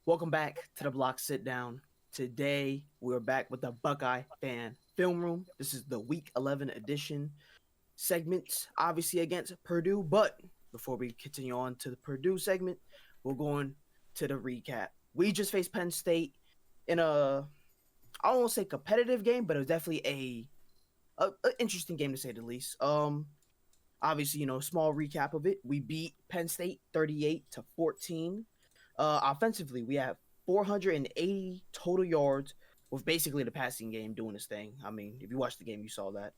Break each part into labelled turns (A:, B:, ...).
A: Welcome back to the Block Sitdown. Today we're back with the Buckeye Fan Film Room. This is the Week 11 edition segment, obviously against Purdue. But before we continue on to the Purdue segment, we're going to the recap. We just faced Penn State in I don't want to say competitive game, but it was definitely a interesting game to say the least. Obviously, small recap of it. We beat Penn State 38-14. Offensively, we have 480 total yards with basically the passing game doing its thing. I mean, if you watched the game, you saw that.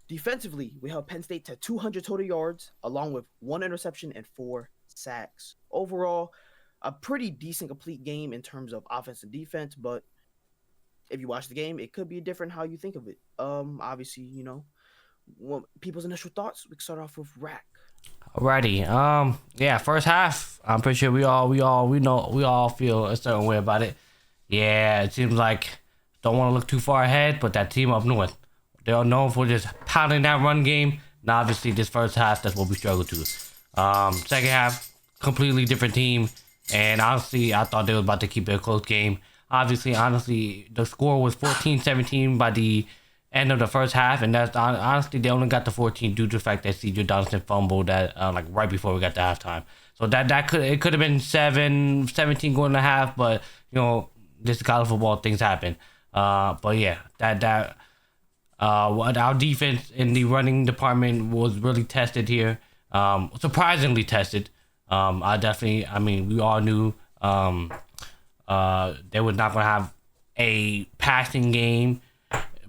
A: Defensively, we held Penn State to 200 total yards, along with one interception and 4 sacks. Overall, a pretty decent, complete game in terms of offense and defense. But if you watch the game, it could be different how you think of it. Obviously, people's initial thoughts. We can start off with Rack.
B: Alrighty. Yeah. First half, I'm pretty sure we all feel a certain way about it. Yeah, it seems like don't want to look too far ahead, but that team up north, they're known for just pounding that run game. Now, obviously, this first half, that's what we struggled to. Second half, completely different team, and honestly, I thought they were about to keep it a close game. Honestly, the score was 14-17 by the end of the first half, and that's honestly they only got the 14 due to the fact that C.J. Donaldson fumbled that like right before we got to halftime. So that could have been 17 going to half, but this college football things happen. But yeah, what our defense in the running department was really tested here. Surprisingly tested. I mean, we all knew they were not gonna have a passing game.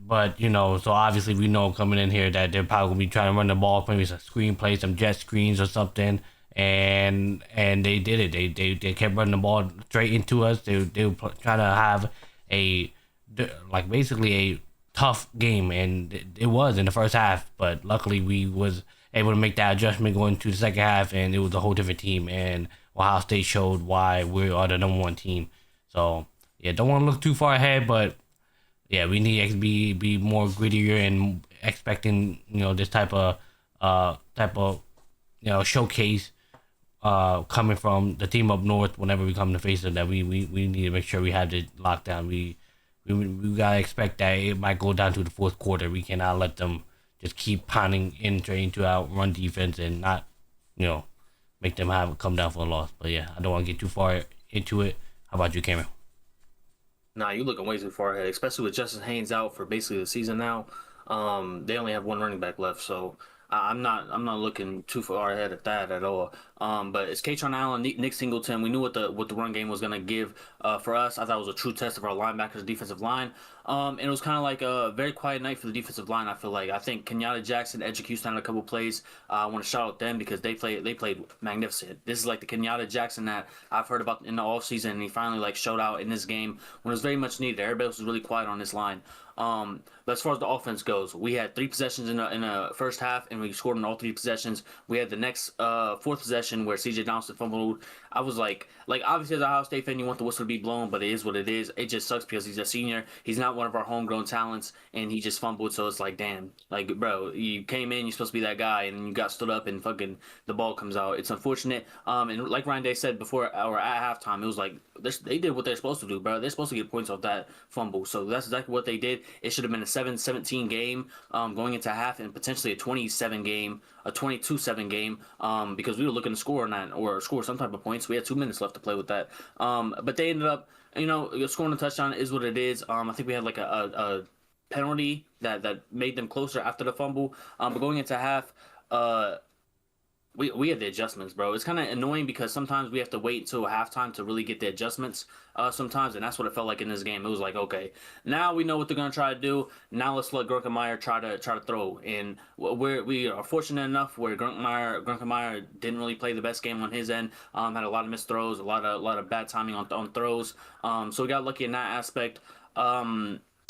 B: But, so obviously we know coming in here that they're probably going to be trying to run the ball, maybe some screenplay, some jet screens or something. And they did it. They kept running the ball straight into us. They were trying to have basically a tough game. And it was in the first half. But luckily we was able to make that adjustment going to the second half. And it was a whole different team. And Ohio State showed why we are the number one team. So, yeah, don't want to look too far ahead, but yeah, we need to be more grittier and expecting this type of showcase coming from the team up north whenever we come to face them. That we need to make sure we have the lockdown. We gotta expect that it might go down to the fourth quarter. We cannot let them just keep pounding into our run defense and not make them come down for a loss. But yeah, I don't want to get too far into it. How about you, Cameron?
C: Nah, you looking way too far ahead, especially with Justice Haynes out for basically the season now. They only have one running back left, so I'm not looking too far ahead at that at all. But it's Katron Allen, Nick Singleton. We knew what the run game was gonna give for us. I thought it was a true test of our linebackers' defensive line. And it was kind of like a very quiet night for the defensive line. I think Kenyatta Jackson, execution on a couple plays. I want to shout out them because they played magnificent. This is like the Kenyatta Jackson that I've heard about in the offseason, and he finally showed out in this game when it was very much needed. Everybody else was really quiet on this line. But as far as the offense goes, we had 3 possessions in the first half, and we scored on all 3 possessions. We had the next fourth possession where C.J. Donaldson fumbled. I was like obviously as a Ohio State fan, you want the whistle to be blown, but it is what it is. It just sucks because he's a senior. He's not one of our homegrown talents, and he just fumbled. So it's like, damn, bro, you came in, you're supposed to be that guy, and you got stood up, and fucking the ball comes out. It's unfortunate. And like Ryan Day said before or at halftime, it was like they did what they're supposed to do, bro. They're supposed to get points off that fumble. So that's exactly what they did. It should have been a 7-17 game going into half, and potentially a 27 game, a 22-7 game, because we were looking to score on that or score some type of points. We had 2 minutes left to play with that. But they ended up, scoring a touchdown is what it is. I think we had like a penalty that made them closer after the fumble. But going into half, we had the adjustments, bro. It's kind of annoying because sometimes we have to wait until halftime to really get the adjustments sometimes, and that's what it felt like in this game. It was like, okay, now we know what they're going to try to do. Now let's let Grunkemeyer try to throw. And we are fortunate enough where Grunkemeyer didn't really play the best game on his end, had a lot of missed throws, a lot of bad timing on throws. So we got lucky in that aspect.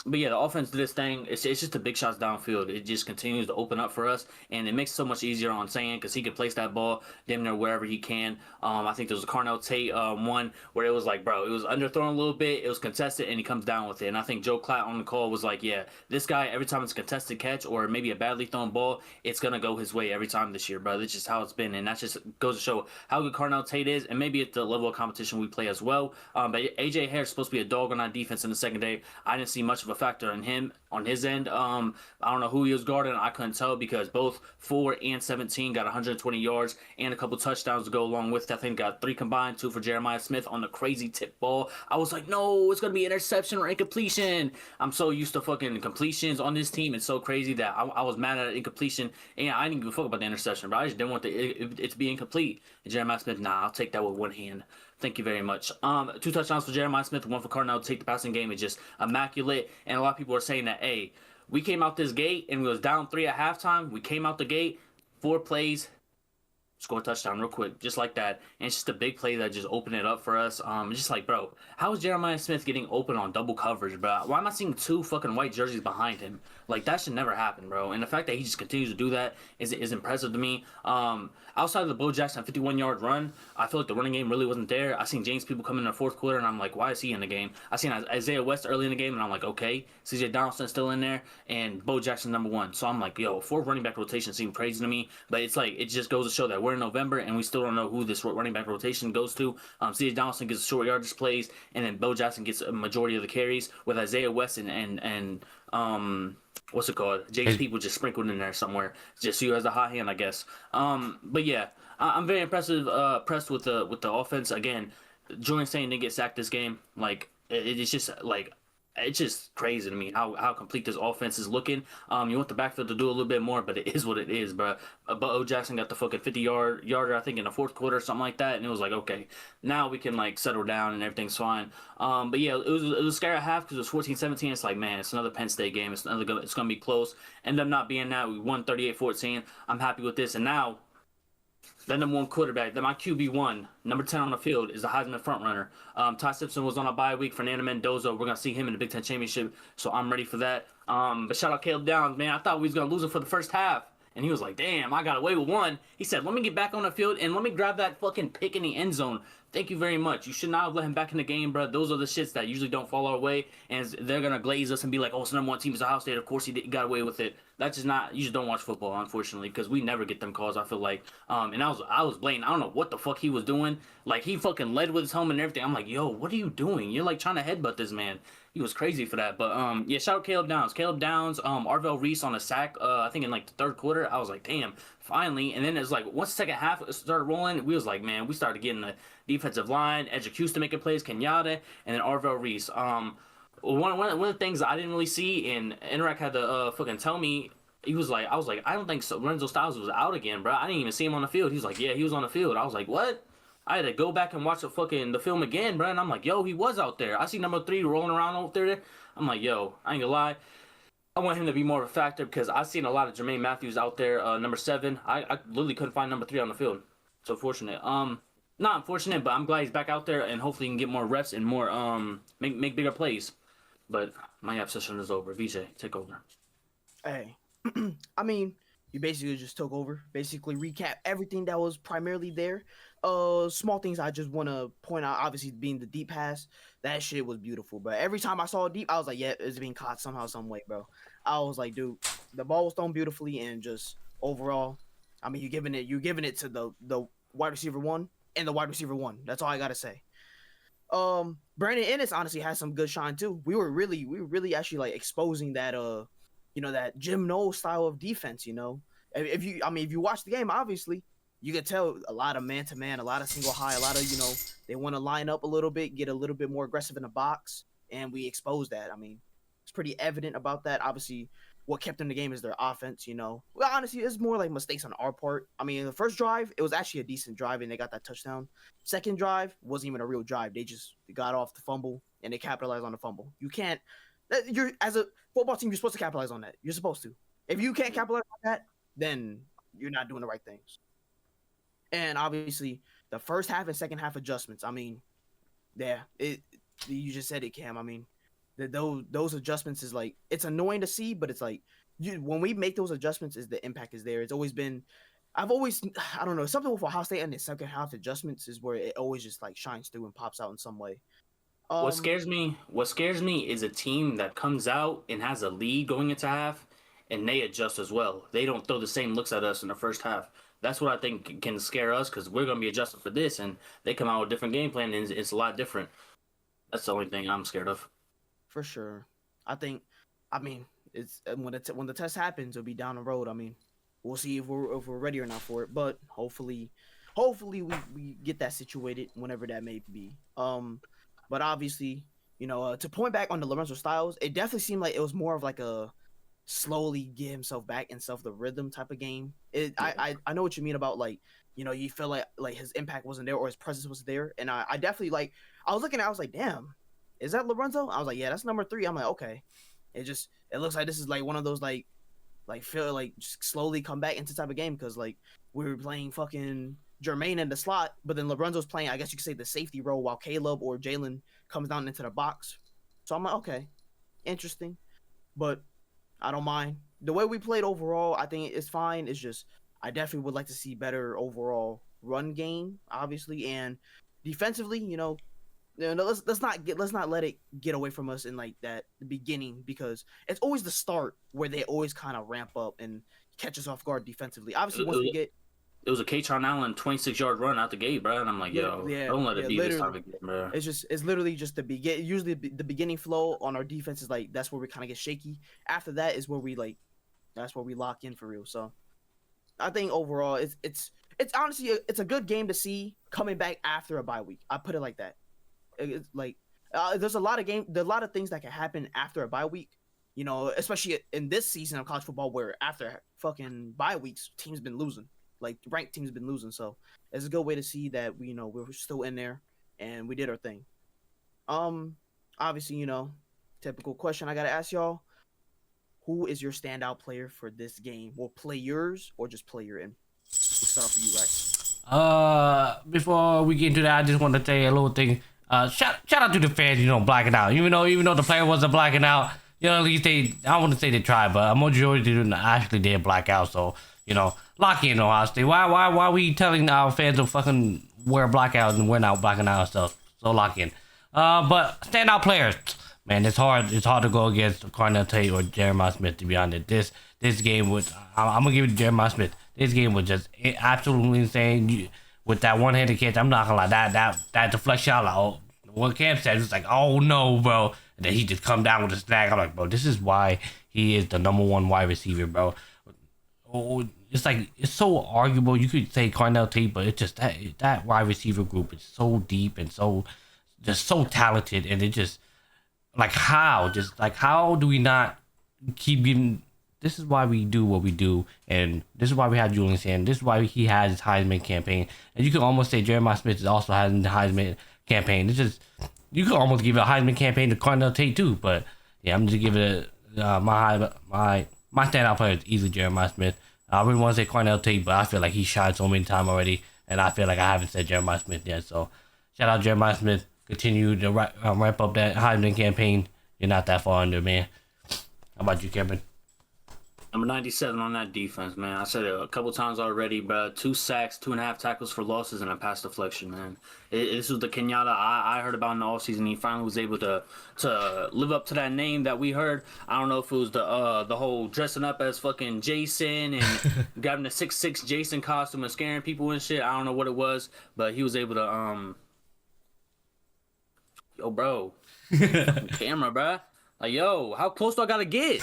C: But yeah, the offense did this thing. It's just the big shots downfield. It just continues to open up for us, and it makes it so much easier on Sam because he can place that ball damn near wherever he can. I think there was a Carnell Tate one where it was like, bro, it was underthrown a little bit, it was contested, and he comes down with it. And I think Joe Klatt on the call was like, yeah, this guy every time it's a contested catch or maybe a badly thrown ball, it's gonna go his way every time this year, bro. That's just how it's been, and that just goes to show how good Carnell Tate is, and maybe at the level of competition we play as well. But AJ Harris is supposed to be a dog on our defense in the second day. I didn't see much of a factor in him on his end. I don't know who he was guarding. I couldn't tell because both 4 and 17 got 120 yards and a couple touchdowns to go along with it. I think got 3 combined, 2 for Jeremiah Smith on the crazy tip ball. I was like, no, it's gonna be interception or incompletion. I'm so used to fucking completions on this team. It's so crazy that I was mad at an incompletion, and I didn't give a fuck about the interception, but I just didn't want it to be incomplete. And Jeremiah Smith, nah, I'll take that with one hand. Thank you very much. 2 touchdowns for Jeremiah Smith, 1 for Carnell. Take the passing game is just immaculate. And a lot of people are saying that, hey, we came out this gate and we was down 3 at halftime. We came out the gate, 4 plays, score a touchdown real quick, just like that. And it's just a big play that just opened it up for us. It's just like, bro, how is Jeremiah Smith getting open on double coverage, bro? Why am I seeing 2 fucking white jerseys behind him? Like, that should never happen, bro. And the fact that he just continues to do that is impressive to me. Outside of the Bo Jackson 51-yard run, I feel like the running game really wasn't there. I seen James People come in the fourth quarter, and I'm like, why is he in the game? I seen Isaiah West early in the game, and I'm like, okay. CJ Donaldson still in there, and Bo Jackson number 1. So I'm like, yo, 4 running back rotation seemed crazy to me. But it's like, it just goes to show that we're in November, and we still don't know who this running back rotation goes to. CJ Donaldson gets short yardage plays, and then Bo Jackson gets a majority of the carries, with Isaiah West and what's it called? James People just sprinkled in there somewhere, just so you has a hot hand, I guess. But yeah, I'm very impressed with the offense. Again, Julian Saint didn't get sacked this game. Like it's just like. It's just crazy to me how complete this offense is looking. You want the backfield to do a little bit more, but it is what it is, bro. But O Jackson got the fucking 50-yarder, I think, in the fourth quarter or something like that, and it was like, okay, now we can like settle down and everything's fine. But yeah, it was scary at half because it was 14-17. It's like, man, it's another Penn State game. It's gonna be close. End up not being that. We won 38-14. I'm happy with this, and now. The number 1 quarterback, my QB1, number 10 on the field, is the Heisman frontrunner. Ty Simpson was on a bye week. Fernando Mendoza, we're going to see him in the Big Ten Championship, so I'm ready for that. But shout out Caleb Downs, man. I thought we was going to lose it for the first half. And he was like, damn, I got away with 1. He said, let me get back on the field and let me grab that fucking pick in the end zone. Thank you very much. You should not have let him back in the game, bro. Those are the shits that usually don't fall our way. And they're going to glaze us and be like, oh, it's the number 1 team is Ohio State. Of course he got away with it. That's just not, you just don't watch football, unfortunately, because we never get them calls, I feel like. And I was blatant. I don't know what the fuck he was doing. Like, he fucking led with his helmet and everything. I'm like, yo, what are you doing? You're like trying to headbutt this man. He was crazy for that. But yeah, shout out Caleb Downs. Caleb Downs, Arvell Reese on a sack, I think in like the third quarter. I was like, damn, finally. And then it's like, once the second half started rolling, we was like, man, we started getting the defensive line, Edgecusta making plays, Kenyatta, and then Arvell Reese. One of the things I didn't really see, and Interact had to fucking tell me, I was like, I don't think Lorenzo Styles was out again, bro. I didn't even see him on the field. He was like, yeah, he was on the field. I was like, what? I had to go back and watch the film again, bro. And I'm like, yo, he was out there. I see number 3 rolling around over there. I'm like, yo, I ain't gonna lie. I want him to be more of a factor because I've seen a lot of Jermaine Matthews out there, number 7. I literally couldn't find number 3 on the field. So unfortunate. Not unfortunate, but I'm glad he's back out there and hopefully he can get more reps and more make bigger plays. But my app session is over. VJ, take over.
A: Hey, I mean, you basically just took over. Basically, recap everything that was primarily there. Small things I just want to point out. Obviously, being the deep pass, that shit was beautiful. But every time I saw a deep, I was like, yeah, it's being caught somehow, some way, bro. I was like, dude, the ball was thrown beautifully, and just overall, I mean, you're giving it to the wide receiver 1 and the wide receiver 1. That's all I gotta say. Brandon Ennis honestly has some good shine too. We were really actually like exposing that that Jim Knowles style of defense. If you watch the game, obviously you could tell a lot of man to man, a lot of single high, a lot of they want to line up a little bit, get a little bit more aggressive in the box, and we exposed that. I mean, it's pretty evident about that. Obviously, what kept them in the game is their offense. Well, honestly, it's more like mistakes on our part. I mean, the first drive, it was actually a decent drive, and they got that touchdown. Second drive wasn't even a real drive. They just got off the fumble, and they capitalized on the fumble. You can't. You're as a football team, you're supposed to capitalize on that. You're supposed to. If you can't capitalize on that, then you're not doing the right things. And obviously, the first half and second half adjustments. I mean, yeah, you just said it, Cam. I mean, that those adjustments is like it's annoying to see, but it's like when we make those adjustments, is the impact is there. It's always been. I don't know, something with Ohio State and the second half adjustments is where it always just like shines through and pops out in some way.
C: What scares me is a team that comes out and has a lead going into half, and they adjust as well. They don't throw the same looks at us in the first half. That's what I think can scare us because we're gonna be adjusted for this, and they come out with a different game plan, and it's a lot different. That's the only thing I'm scared of.
A: For sure. I mean, it's when the test happens, it'll be down the road. I mean, we'll see if we're ready or not for it. But hopefully we get that situated whenever that may be. But obviously, to point back on the Lorenzo Styles, it definitely seemed like it was more of like a slowly get himself back in the rhythm type of game. I know what you mean about like, you feel like his impact wasn't there or his presence was there, and I definitely like. I was looking, I was like, damn, is that Lorenzo? I was like, yeah, that's number 3. I'm like, okay. It looks like this is like one of those like feel like just slowly come back into type of game because like we were playing fucking Jermaine in the slot, but then Lorenzo's playing, I guess you could say, the safety role while Caleb or Jalen comes down into the box. So I'm like, okay, interesting, but I don't mind the way we played overall. I think it's fine. It's just I definitely would like to see better overall run game, obviously, and defensively. Let's not let it get away from us in like that the beginning, because it's always the start where they always kind of ramp up and catch us off guard defensively. Obviously, once we get
C: it was a Katron Allen 26-yard run out the gate, bro, and I'm like, yo, don't let it be this time again, bro.
A: It's literally just the begin. Usually, the beginning flow on our defense is like that's where we kind of get shaky. After that is where that's where we lock in for real. So, I think overall, it's honestly it's a good game to see coming back after a bye week. I put it like that. It's like there's a lot of things that can happen after a bye week, especially in this season of college football where after fucking bye weeks teams been losing, like ranked teams been losing. So it's a good way to see that we're still in there and we did our thing. Obviously, typical question I gotta ask y'all: who is your standout player for this game? Well, players or just player in? We'll start off with you, Rex.
B: Before we get into that, I just want to say a little thing. Shout out to the fans, blacking out. Even though the player wasn't blacking out, at least I wouldn't say they tried, but a majority didn't actually did black out. So, lock in, Ohio State. Why we telling our fans to fucking wear blackouts and we're not blacking out and stuff? So lock in. But standout players, man, it's hard to go against Cornell Tate or Jeremiah Smith, to be honest. This game was, I'm gonna give it to Jeremiah Smith. This game was just absolutely insane. With that one-handed catch, I'm not gonna lie, that deflection, I was like, oh, what Cam said, it's like, oh no, bro. And then he just come down with a snag. I'm like, bro, this is why he is the number 1 wide receiver, bro. Oh, it's like, it's so arguable. You could say Cornell Tate, but it's just that wide receiver group is so deep and so talented, and it just like how do we not keep getting? This is why we do what we do, and this is why we have Julian Sand. This is why he has his Heisman campaign, and you can almost say Jeremiah Smith is also having the Heisman campaign. It's just, you could almost give it a Heisman campaign to Cornell Tate too, but yeah, I'm just giving it my standout player is easily Jeremiah Smith. I really want to say Cornell Tate, but I feel like he shot so many times already, and I feel like I haven't said Jeremiah Smith yet. So shout out Jeremiah Smith. Continue to ramp up that Heisman campaign. You're not that far under, man. How about you, Cameron?
C: Number 97 on that defense, man. I said it a couple times already, but 2 sacks, 2.5 tackles for losses, and a pass deflection, man. This was the Kenyatta I heard about in the offseason. He finally was able to live up to that name that we heard. I don't know if it was the whole dressing up as fucking Jason and grabbing the 6'6" Jason costume and scaring people and shit. I don't know what it was, but he was able to yo, bro, camera, bro. Like, yo, how close do I gotta get?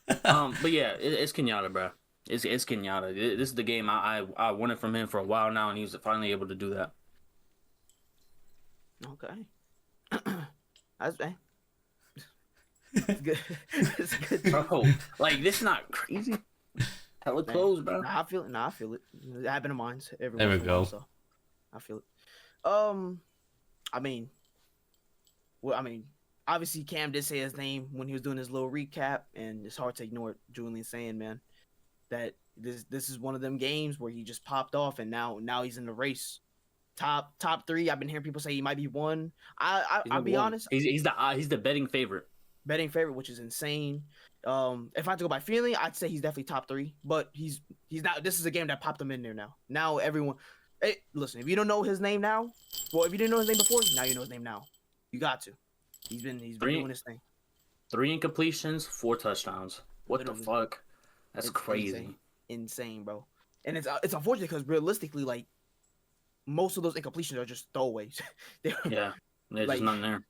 C: But yeah, it's Kenyatta, bro. It's Kenyatta. This is the game I wanted from him for a while now, and he was finally able to do that.
A: Okay. That's bad. It's good. It's good.
C: Bro, like, this is not crazy. Hella close, bro.
A: I feel it. It happened to mine.
B: There we go.
A: So I feel it. I mean, obviously Cam did say his name when he was doing his little recap, and it's hard to ignore Julian saying, man, that this is one of them games where he just popped off, and now he's in the race. top 3. I've been hearing people say he might be 1.
C: He's
A: I'll
C: number
A: be
C: one.
A: honest.
C: He's the betting favorite.
A: Betting favorite, which is insane. If I had to go by feeling, I'd say he's definitely top 3. But he's not. This is a game that popped him in there now. Now everyone, hey, listen. If you don't know his name now, well, if you didn't know his name before, now you know his name now. You got to. He's been doing his thing.
C: 3 incompletions, 4 touchdowns. What
A: Literally.
C: the fuck? That's crazy.
A: Insane, bro. And it's unfortunate because realistically, like, most of those incompletions are just throwaways.
C: Yeah, there's
A: like,
C: just nothing there.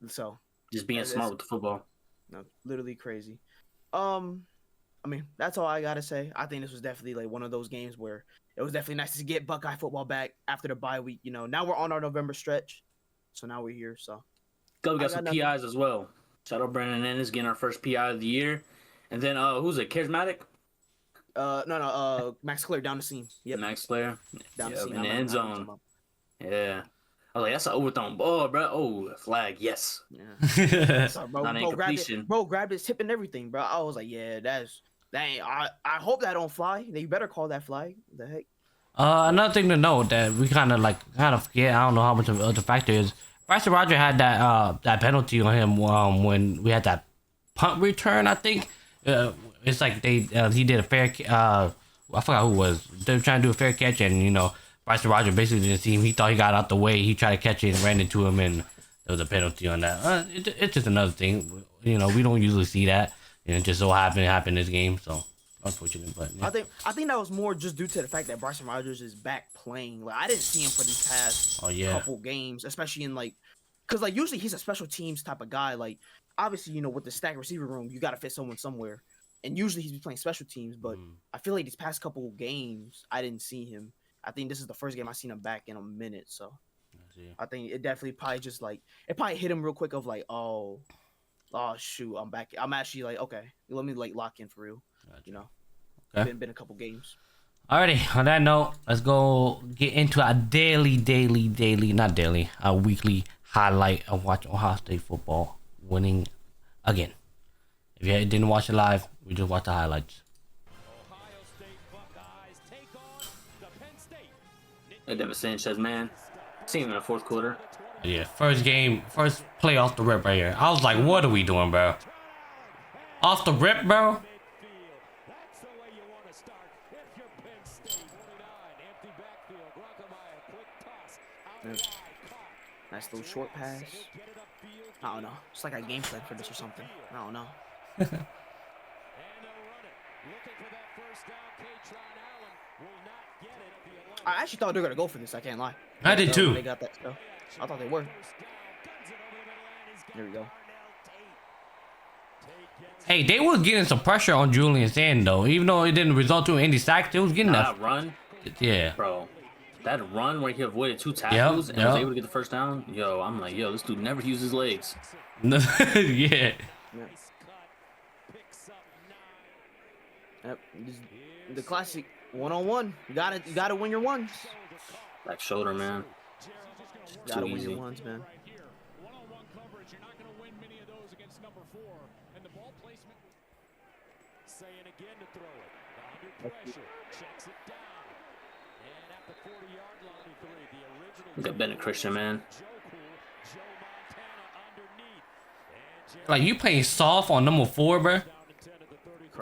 A: So
C: Just being smart with the football.
A: no, literally crazy. I mean, that's all I gotta say. I think this was definitely like one of those games where it was definitely nice to get Buckeye football back after the bye week. You know, now we're on our November stretch, so now we're here. So
C: We got some PIs as well. Shout out Brandon Ennis getting our first PI of the year, and then who's it? Charismatic?
A: No, Max Clear down the seam. Yep,
C: Max Claire.
A: down the seam.
C: In the end zone. Yeah. I was like, that's an overthrown ball, bro. Oh, a flag, yes.
A: Yeah. So,
C: Not an incompletion.
A: Bro grabbed his tip and everything, bro. I was like, yeah, that ain't. I hope that don't fly. They better call that flag. The heck.
B: Another thing to note that we kind of forget. I don't know how much of the factor is. Bryson Roger had that penalty on him when we had that punt return. I think it's like he did a fair. I forgot who it was. They were trying to do a fair catch, and Bryson Roger basically didn't see him. He thought he got out the way. He tried to catch it and ran into him, and there was a penalty on that. It's just another thing. We don't usually see that. It just so happened this game. So unfortunate, but yeah.
A: I think that was more just due to the fact that Bryson Rodgers is back playing. Like, I didn't see him for these past couple games, especially in because usually he's a special teams type of guy. Like, obviously, with the stacked receiver room, you got to fit someone somewhere, and usually he's playing special teams. But I feel like these past couple games, I didn't see him. I think this is the first game I've seen him back in a minute. So I think it definitely probably just it probably hit him real quick of like, oh shoot, I'm back. I'm actually like, okay, let me lock in for real.
B: Gotcha. Okay.
A: Been a couple games.
B: Alrighty, on that note, let's go get into our our weekly highlight of watch Ohio State football winning again. If you didn't watch it live, we just watched the highlights.
D: Ohio State Buckeyes take on the Penn State.
C: Hey, Devin Sanchez, man. Seen him in the fourth quarter.
B: Yeah, first play off the rip right here. I was like, what are we doing, bro? Off the rip, bro?
D: That's the way you want to start. If you're Penn State, 29, empty backfield. Rockemire, quick toss. Out wide, caught.
A: Nice little short pass. I don't know. It's like a game plan for this or something. I don't know.
D: And they'll run it. Looking for that first down. Katron Allen will not get it.
A: I actually thought they were gonna go for this. I can't lie.
B: I did too.
A: They got that stuff. I thought they were. There we go.
B: Hey, they were getting some pressure on Julian Sand though, even though it didn't result in any sacks. They was getting
C: that run.
B: Yeah,
C: bro. That run where he avoided 2 tackles and was able to get the first down. Yo, I'm like, this dude never uses his legs.
B: Yeah.
A: Yep. The classic one-on-one. You gotta win your ones.
C: Back shoulder, man.
A: Gotta win your ones, man.
D: One-on-one coverage. You're not going to win many of those against number 4. And the ball placement. Saying again to throw it. Under pressure. Checks it down. And at the 40-yard line, the original.
C: Look at Bennett Christian, man.
D: Joe Montana underneath.
B: Like, you playing soft on number 4, bro?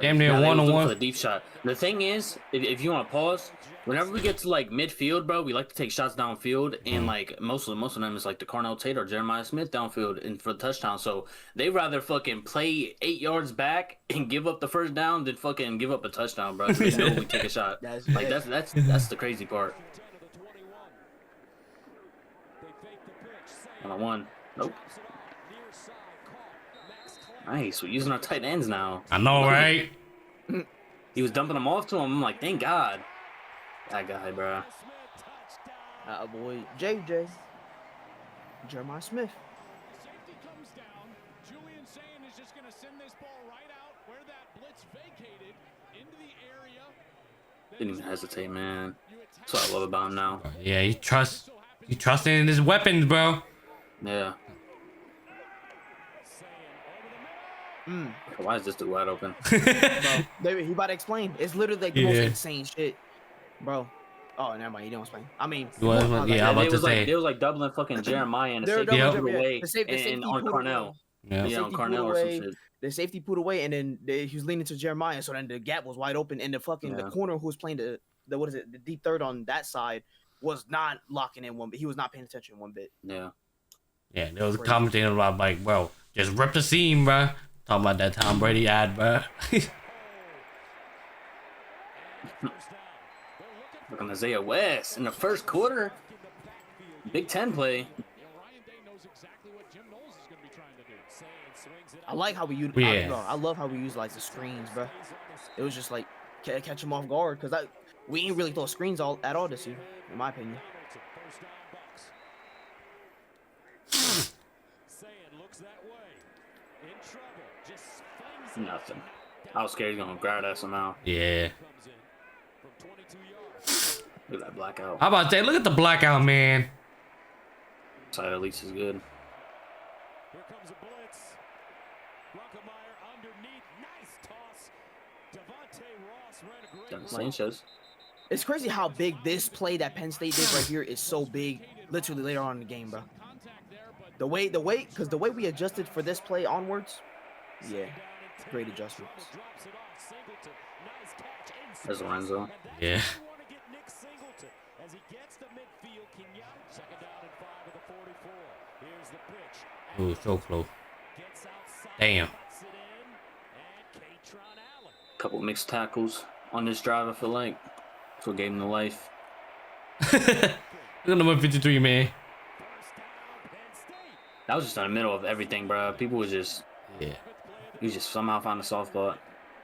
B: Damn near
C: Yeah,
B: one-on-one.
C: for the deep shot. The thing is, if you want to pause, whenever we get to like midfield, bro, we like to take shots downfield, and like most of them is like the Carnell Tate or Jeremiah Smith downfield and for the touchdown. So they rather fucking play 8 yards back and give up the first down than fucking give up a touchdown, bro. They know we take a shot. That's the crazy part. 1-on-1. Nope. Nice. We're using our tight ends now.
B: I know, right?
C: He was dumping them off to him. I'm like, thank God. That guy, bro.
A: Boy, JJ. Jeremiah Smith.
D: Safety comes down. Julian Sand is just going to send this ball right out where that blitz vacated into the area.
C: Didn't even hesitate, man. That's what I love about him now.
B: Yeah, he trusts in his weapons, bro.
C: Yeah. Why is this dude wide open?
A: Bro, he about to explain. It's literally like the most insane shit, bro. Oh, never mind. He didn't explain. I mean,
B: You want-
A: well,
B: yeah, I'm
C: They
B: about to
C: was like
B: say.
C: they was like doubling fucking Jeremiah and the
A: They're
C: safety
B: doubling
C: put
A: Jeremiah.
C: away
A: The safety
C: and on
A: put
C: Cornell.
A: away.
B: Yeah.
C: Yeah, on
A: Safety
C: Cornell
A: pulled
C: or some
A: away.
C: shit.
A: The safety pulled away, and then he was leaning to Jeremiah, so then the gap was wide open, and the fucking the
C: Yeah.
A: corner who was playing the what is it, the deep third on that side was not locking in one bit. He was not paying attention one bit.
C: Yeah.
B: Yeah, there was
A: Crazy.
B: commentating about like, bro, just rip the seam, bro. Talking about that Tom Brady ad, bro.
C: Look on Isaiah West in the first quarter. Big 10 play.
A: I like how we use.
B: Yeah.
A: I love how we utilize the screens, bro. It was just like catch him off guard because we ain't really throw screens at all this year, in my opinion.
C: Nothing. I was scared he's gonna grab that somehow.
B: Yeah.
C: Look at that blackout.
B: How about that? Look at the blackout, man.
C: Side at least is good.
D: Here comes a blitz. Ruckemeyer underneath. Nice toss. Devontae Ross ran a great
C: Got the
D: route.
C: Sanchez.
A: It's crazy how big this play that Penn State did right here is so big. Literally later on in the game, bro. The way, because the way we adjusted for this play onwards, yeah, great adjustments.
C: There's Lorenzo.
B: Yeah.
D: As he gets the midfield, Kenyatta. Second down and 5 of the 44. Here's the pitch.
B: Ooh, so close.
D: Gets outside.
B: Damn.
D: Puts it in. And Katron Allen.
C: Couple mixed tackles on this drive, I feel like. That's what gave him the life.
B: Look at number 53, man.
D: First down, Penn State.
C: That was just in the middle of everything, bro. People was just,
B: Yeah.
C: he just somehow found a soft spot.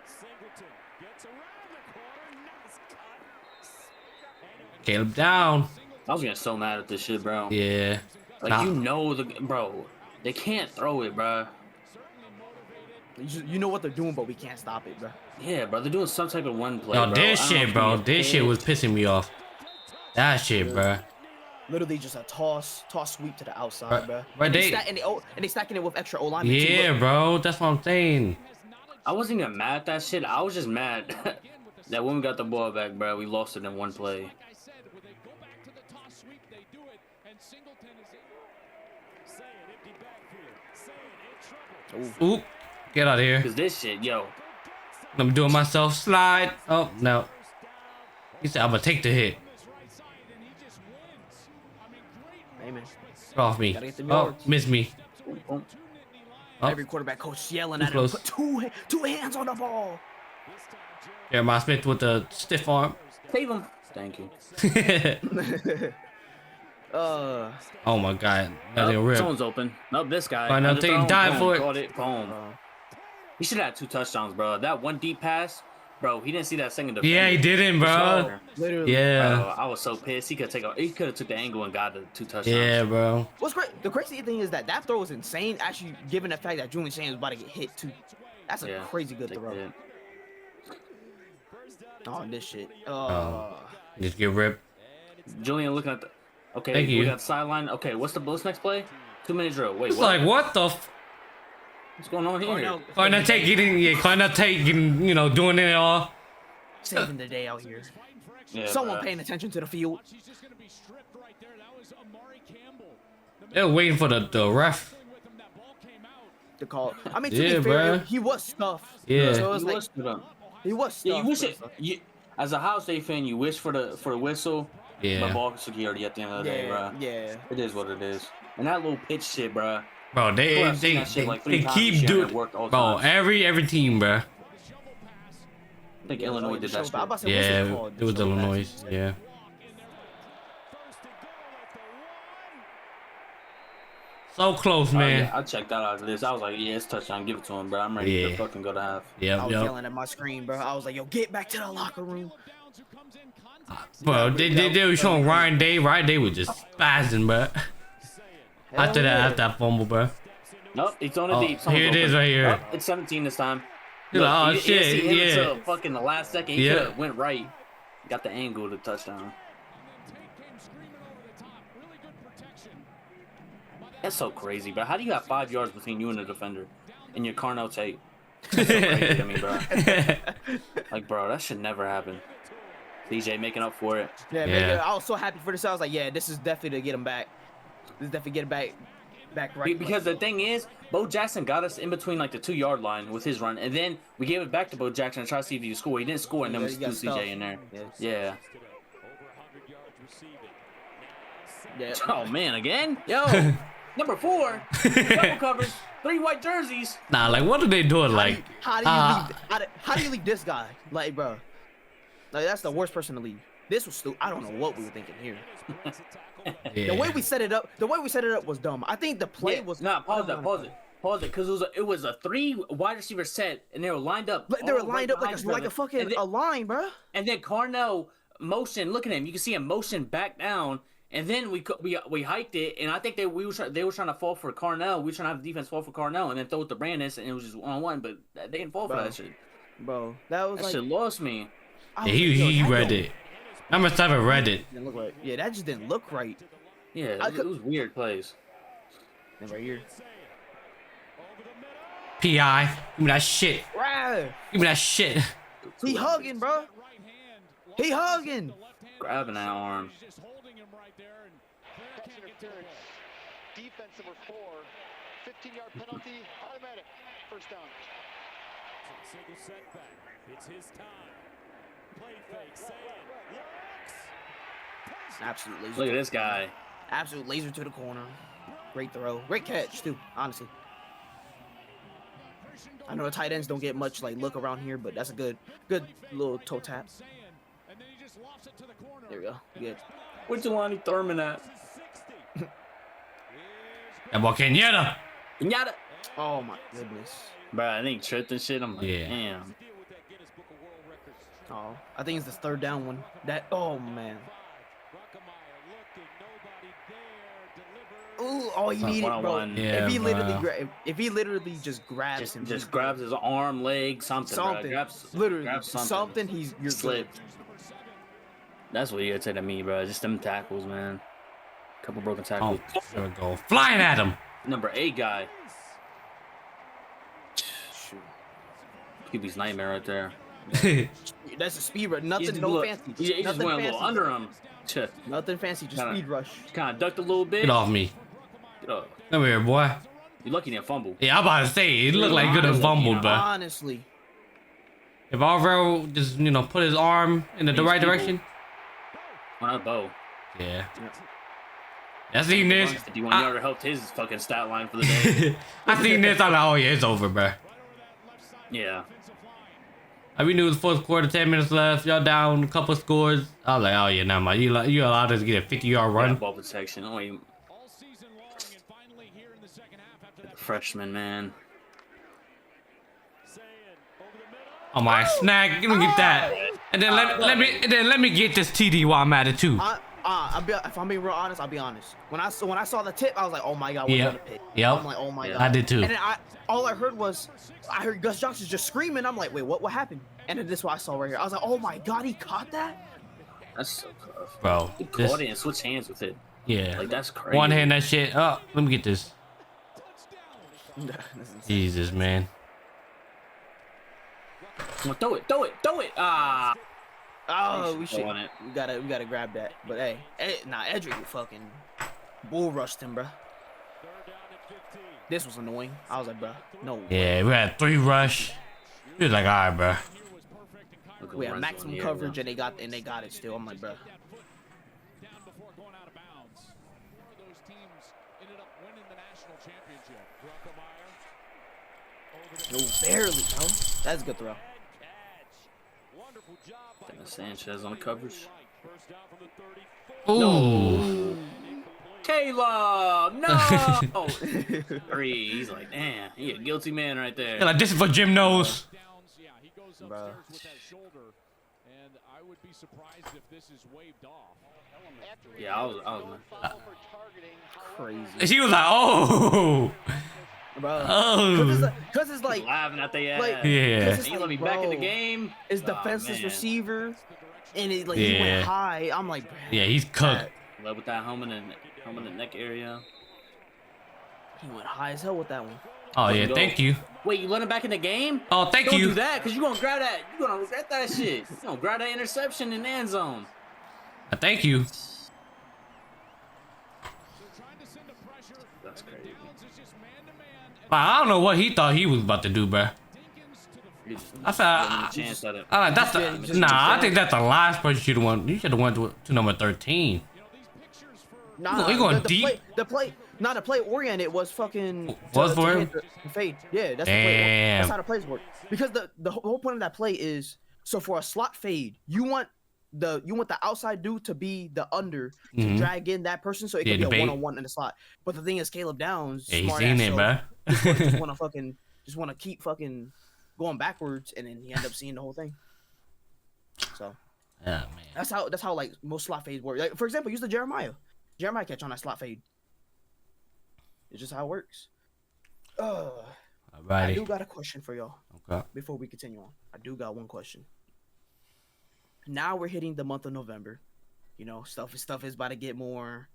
D: Singleton gets around the corner. Nice cut.
B: Caleb down.
C: I was getting so mad at this shit, bro.
B: Yeah.
C: Like,
B: Nah.
C: you know, bro, they can't throw it, bro.
A: You know what they're doing, but we can't stop it, bro.
C: Yeah, bro, they're doing some type of one play,
B: Yo,
C: bro.
B: this
C: I don't know
B: shit,
C: if
B: bro.
C: he
B: This shit was pissing me off. That shit, bro.
A: Literally just a toss sweep to the outside,
B: Right-
A: bro.
B: right,
A: and
B: they-
A: they stacking it with extra O linemen. too,
B: Yeah,
A: look.
B: bro. That's what I'm saying.
C: I wasn't even mad at that shit. I was just mad that when we got the ball back, bro, we lost it in one play.
D: Like I said, when they go back to the toss sweep, they do it. And Singleton is saying empty backfield. Saying in trouble.
A: Ooh.
B: Oop. Get out of here.
C: Cause this shit, yo,
B: I'm doing myself slide. Oh, no. He said, I'm going to take the hit.
D: Right side, and he just wins. I mean, great
A: Hey, man.
B: Get off me.
A: Gotta get them
B: Oh,
A: yards.
B: miss me.
C: oh,
B: Oh.
A: Every quarterback coach yelling
B: Too
A: at him,
B: close.
A: put two hands on the ball.
B: Jeremiah Smith with the stiff arm.
C: save him. Thank you.
B: Oh my god. That
C: Oh,
B: rip.
C: someone's open. No, this guy.
B: Why not
C: Underthrown,
B: take dive
C: boom,
B: for it?
C: Caught it. Boom. He should have had 2 touchdowns, bro. That one deep pass, bro. He didn't see that second defender.
B: Yeah, he didn't, bro.
A: Literally.
B: Yeah.
C: Bro, I was so pissed. He could have took the angle and got the 2 touchdowns.
B: Yeah, bro.
A: What's great? The crazy thing is that throw is insane. Actually, given the fact that Julian James was about to get hit too. That's a
C: Yeah.
A: crazy good
C: Take
A: throw.
C: that.
A: Oh, this shit.
B: Just get ripped.
C: Julian looking at the. Okay,
B: Thank you.
C: we got the sideline. Okay, what's the next play? 2-minute drill. Wait,
B: It's
C: what?
B: like, what the f?
C: What's going on here?
A: Cornell
B: Corner taking, yeah, corner taking, doing it all.
A: saving the day out here.
C: Yeah,
A: Someone
C: bro.
A: paying attention to the field.
D: He's just going to be stripped right there. That was Amari Campbell.
B: They're waiting for the ref.
D: With him, that ball came out.
A: To call. I mean, to
B: Yeah,
A: be fair,
B: bruh.
A: he was stuffed.
B: Yeah.
A: So it's
C: You
A: like
C: wish for them.
A: he was stuffed.
C: Yeah, you wish
A: but
C: it.
A: it's like-
C: You, as a Ohio State fan, you wish for the whistle.
B: Yeah.
C: But ball security at the end of the day, bro.
A: Yeah.
C: It is what it is. And that little pitch shit, bro.
B: Bro,
C: People
B: they
C: have seen that shit like 3 times
B: keep
C: this year and
B: doing
C: it worked all
B: bro,
C: times.
B: every team, bro.
C: I think Illinois did that
A: I
C: shit.
A: about to say, what's it
B: Yeah,
A: called?
B: it was
A: The show
B: Illinois.
A: pass.
B: Yeah. So close,
C: Oh,
B: man.
C: yeah, I checked that out of this. I was like, yeah, it's touchdown. Give it to him, bro. I'm ready
B: Yeah.
C: to fucking go to half.
A: I
B: Yep,
A: was
B: yep.
A: yelling at my screen, bro. I was like, yo, get back to the locker room.
B: Bro, they were showing Ryan Day. Ryan Day was just spazzing, bro. After that fumble, bro.
C: Nope, it's on the
B: Oh,
C: deep.
B: here it is right here.
C: Nope, it's 17 this time.
B: He's like, oh,
C: he didn't see
B: shit,
C: him
B: yeah.
C: until fucking the last second. He
B: Yeah.
C: could have went right. Got the angle to touchdown. That's so crazy, bro. How do you have 5 yards between you and the defender and your Carnell tape? That's so crazy to me, bro. Like, bro, that should never happen. DJ making up for it.
A: Yeah,
B: Yeah.
A: I was so happy for this. I was like, yeah, this is definitely to get him back. This is definitely get him back right.
C: Because the thing is, Bo Jackson got us in between like the 2-yard line with his run, and then we gave it back to Bo Jackson and tried to see if he could score. He didn't score, and then we
A: he
C: threw
A: got stuffed.
C: CJ in there.
A: Yes.
C: Yeah.
A: Yeah.
C: Oh man, again? Yo, number 4, double covers, 3 white jerseys.
B: Nah, like what are they doing? Like,
A: How do you leave this guy? Like, bro, like that's the worst person to leave. This was stupid. I don't know what we were thinking here.
B: yeah.
A: The way we set it up was dumb. I think the play was.
C: Nah, pause it, because it was a 3 wide receiver set, and they were lined up.
A: They were
C: all
A: lined
C: right
A: up like
C: behind each
A: a
C: other.
A: fucking
C: And then,
A: a line, bro.
C: and then Carnell motion. Look at him. You can see him motion back down. And then we hiked it, and I think they were trying to fall for Carnell. We were trying to have the defense fall for Carnell, and then throw it to Brandis, and it was just 1-on-1. But they didn't fall for that shit.
A: Bro, that was
C: That
A: like.
C: shit lost me.
A: I
B: Yeah,
A: was like, yo,
B: he
A: that
B: read
A: don't-
B: it. Number 7 read it.
A: Didn't look right. Yeah, that just didn't look right.
C: Yeah, it was weird plays.
A: And right here.
B: PI. Give me that shit.
A: Right.
B: Give me that shit.
A: He hugging, bro. He hugging.
C: Grabbing that arm.
E: Defense number 4, 15-yard penalty, automatic, first down.
D: Single setback. It's his time. Play fake. Say it. Looks.
A: Absolute laser.
C: Look at this guy.
A: Absolute laser to the corner. Great throw. Great catch too. Honestly. I know the tight ends don't get much like look around here, but that's a good little toe tap. There we go. Good.
C: Where's Jelani Thurman at?
B: That boy Kenyatta.
C: Yada.
A: Oh my goodness.
C: Bro, I think tripped and shit. I'm like,
B: Yeah.
C: damn.
A: Oh, I think it's the third down one. Oh man. Ooh, all you needed, bro.
C: One-on-one.
B: Yeah,
A: if he
B: bro.
A: literally just grabs him,
C: Just grabs his arm, leg, something. Bro.
A: something,
C: Grabs,
A: literally
C: grabs
A: something. You're
C: Slip. That's what irritated me, bro. Just them tackles, man. Couple broken tackles.
B: Oh, there we go. Flying at him.
C: Number 8 guy.
A: Shoot.
C: QB's nightmare right there.
A: That's a speed rush. Nothing,
C: He's
A: no
C: look,
A: fancy.
C: He just
A: Nothing
C: went a
A: fancy.
C: little under him.
A: Nothing fancy, just speed rush.
C: Kind of ducked a little bit.
B: Get off me.
C: Get up.
B: Come here, boy.
C: You lucky he didn't fumble.
B: Yeah, I'm about to say, it looked like he could have fumbled, but
A: Honestly,
B: if Alvaro just, put his arm in the
C: These
B: right
C: people-
B: direction.
C: Why not Bo?
B: Yeah. I seen this.
C: 51 yarder helped his fucking stat line for the day.
B: I seen this. I'm like, oh yeah, it's over, bro.
C: Yeah.
B: We knew it was fourth quarter, 10 minutes left. Y'all down a couple scores. I was like, oh yeah, never mind. You allowed us to get a 50-yard run.
C: Ball protection. Oh, wait. Freshman, man.
B: Oh my snag. Let me get that. And then let me get this TD while I'm at it too.
A: if I'm being real honest, I'll be honest. When I saw the tip, I was like, oh my god, we're
B: Yep.
A: gonna pick.
B: Yep.
A: I'm like, oh my
C: Yeah.
A: god.
B: I did too.
A: And then all I heard was, I heard Gus Johnson just screaming. I'm like, wait, what happened? And then this is what I saw right here. I was like, oh my god, he caught that.
C: That's so tough.
B: Bro.
C: He
B: This,
C: caught it and switched hands with it.
B: yeah.
C: Like, that's crazy.
B: One hand that shit. Oh, let me get this.
A: This is-
B: Jesus, man.
C: Come on, throw it. Ah.
A: Oh,
C: He's
A: we should.
C: throwing it.
A: We gotta grab that. But hey, Edric fucking bull rushed him, bro. This was annoying. I was like, bro, no.
B: Yeah, we had 3 rush. He was like, all right, bro.
C: Look at
A: We had
C: Lorenzo
A: maximum
C: in the air,
A: coverage,
C: bro.
A: and they got it still. I'm like, bro.
D: Down before going out of bounds. One of those teams ended up winning the national championship. Druckemeyer over the
A: No, barely, bro. That's a good throw.
D: catch. Wonderful job by
C: Dennis Sanchez on the coverage.
D: First down from the 34.
B: Ooh.
C: Caleb, no. 3. He's like, damn, he a guilty man right there.
B: Like, this is for Jim Nose.
D: Downs, yeah, he goes
A: Bruh.
D: upstairs with that shoulder, and I would be surprised if this is waved off.
C: Yeah, I was
A: Crazy,
B: She was like, oh.
A: bro.
B: Oh.
A: Cause it's like
C: laughing at the ass.
A: like-
B: Yeah.
A: Cause it's
C: He let me back in the
A: bro,
C: game.
A: It's
C: Aw,
A: defenseless
C: man.
A: receiver, and it like he
B: Yeah.
A: went high. I'm like, bro.
B: Yeah, he's cooked.
C: Love with that helmet and neck area.
A: He went high as hell with that one.
B: Oh yeah,
C: Go.
B: thank you.
C: Wait, you let him back in the game?
B: Oh, thank
C: Don't
B: you.
C: do that, because you're going to grab that. You're going to regret that shit. You're going to grab that interception in the end zone.
B: Thank you.
D: They're trying to send the pressure.
C: That's
D: and
C: crazy.
D: Downs is just man-to-man.
B: I don't know what he thought he was about to do, bro.
D: Dinkins to the
C: You just
B: I felt.
C: give him a chance at it.
B: That's I think that's the last person you should have won. You should have went to number 13.
D: you know, these pictures for
A: Nah,
B: You going
A: the
B: deep?
A: The play oriented was fucking
B: Was for him?
A: hit the fade. Yeah, that's the
B: Damn.
A: play. That's how the plays work. Because the whole point of that play is so for a slot fade, you want the outside dude to be the under to
B: Mhm.
A: drag in that person so it
B: Yeah,
A: can be
B: the
A: a
B: bait.
A: one-on-one in the slot. But the thing is, Caleb Downs,
B: Yeah, he's
A: smart
B: seen
A: ass,
B: it,
A: so
B: bro.
A: just want to keep fucking going backwards, and then he end up seeing the whole thing. So
B: Yeah, man.
A: that's how like most slot fades work. Like for example, use the Jeremiah catch on that slot fade. It's just how it works. I
B: Alrighty.
A: do got a question for y'all
B: Okay.
A: before we continue on. I do got one question. Now we're hitting the month of November. You know, stuff is about to get more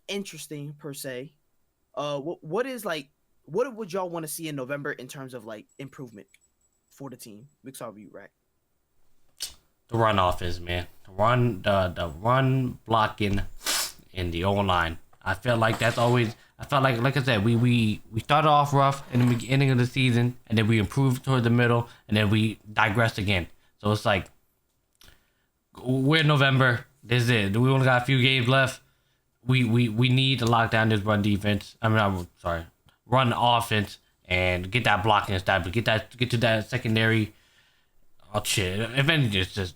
A: interesting per se. What would y'all want to see in November in terms of like improvement for the team? We start with you, Rack.
B: The run offense, man. The run blocking in the O-line. I felt like that's always. I felt like I said, we started off rough in the beginning of the season, and then we improved toward the middle, and then we digressed again. So it's like we're in November. This is it. We only got a few games left. We need to lock down this run defense. Run offense and get that blocking established. Get to that secondary. Oh shit! If anything, just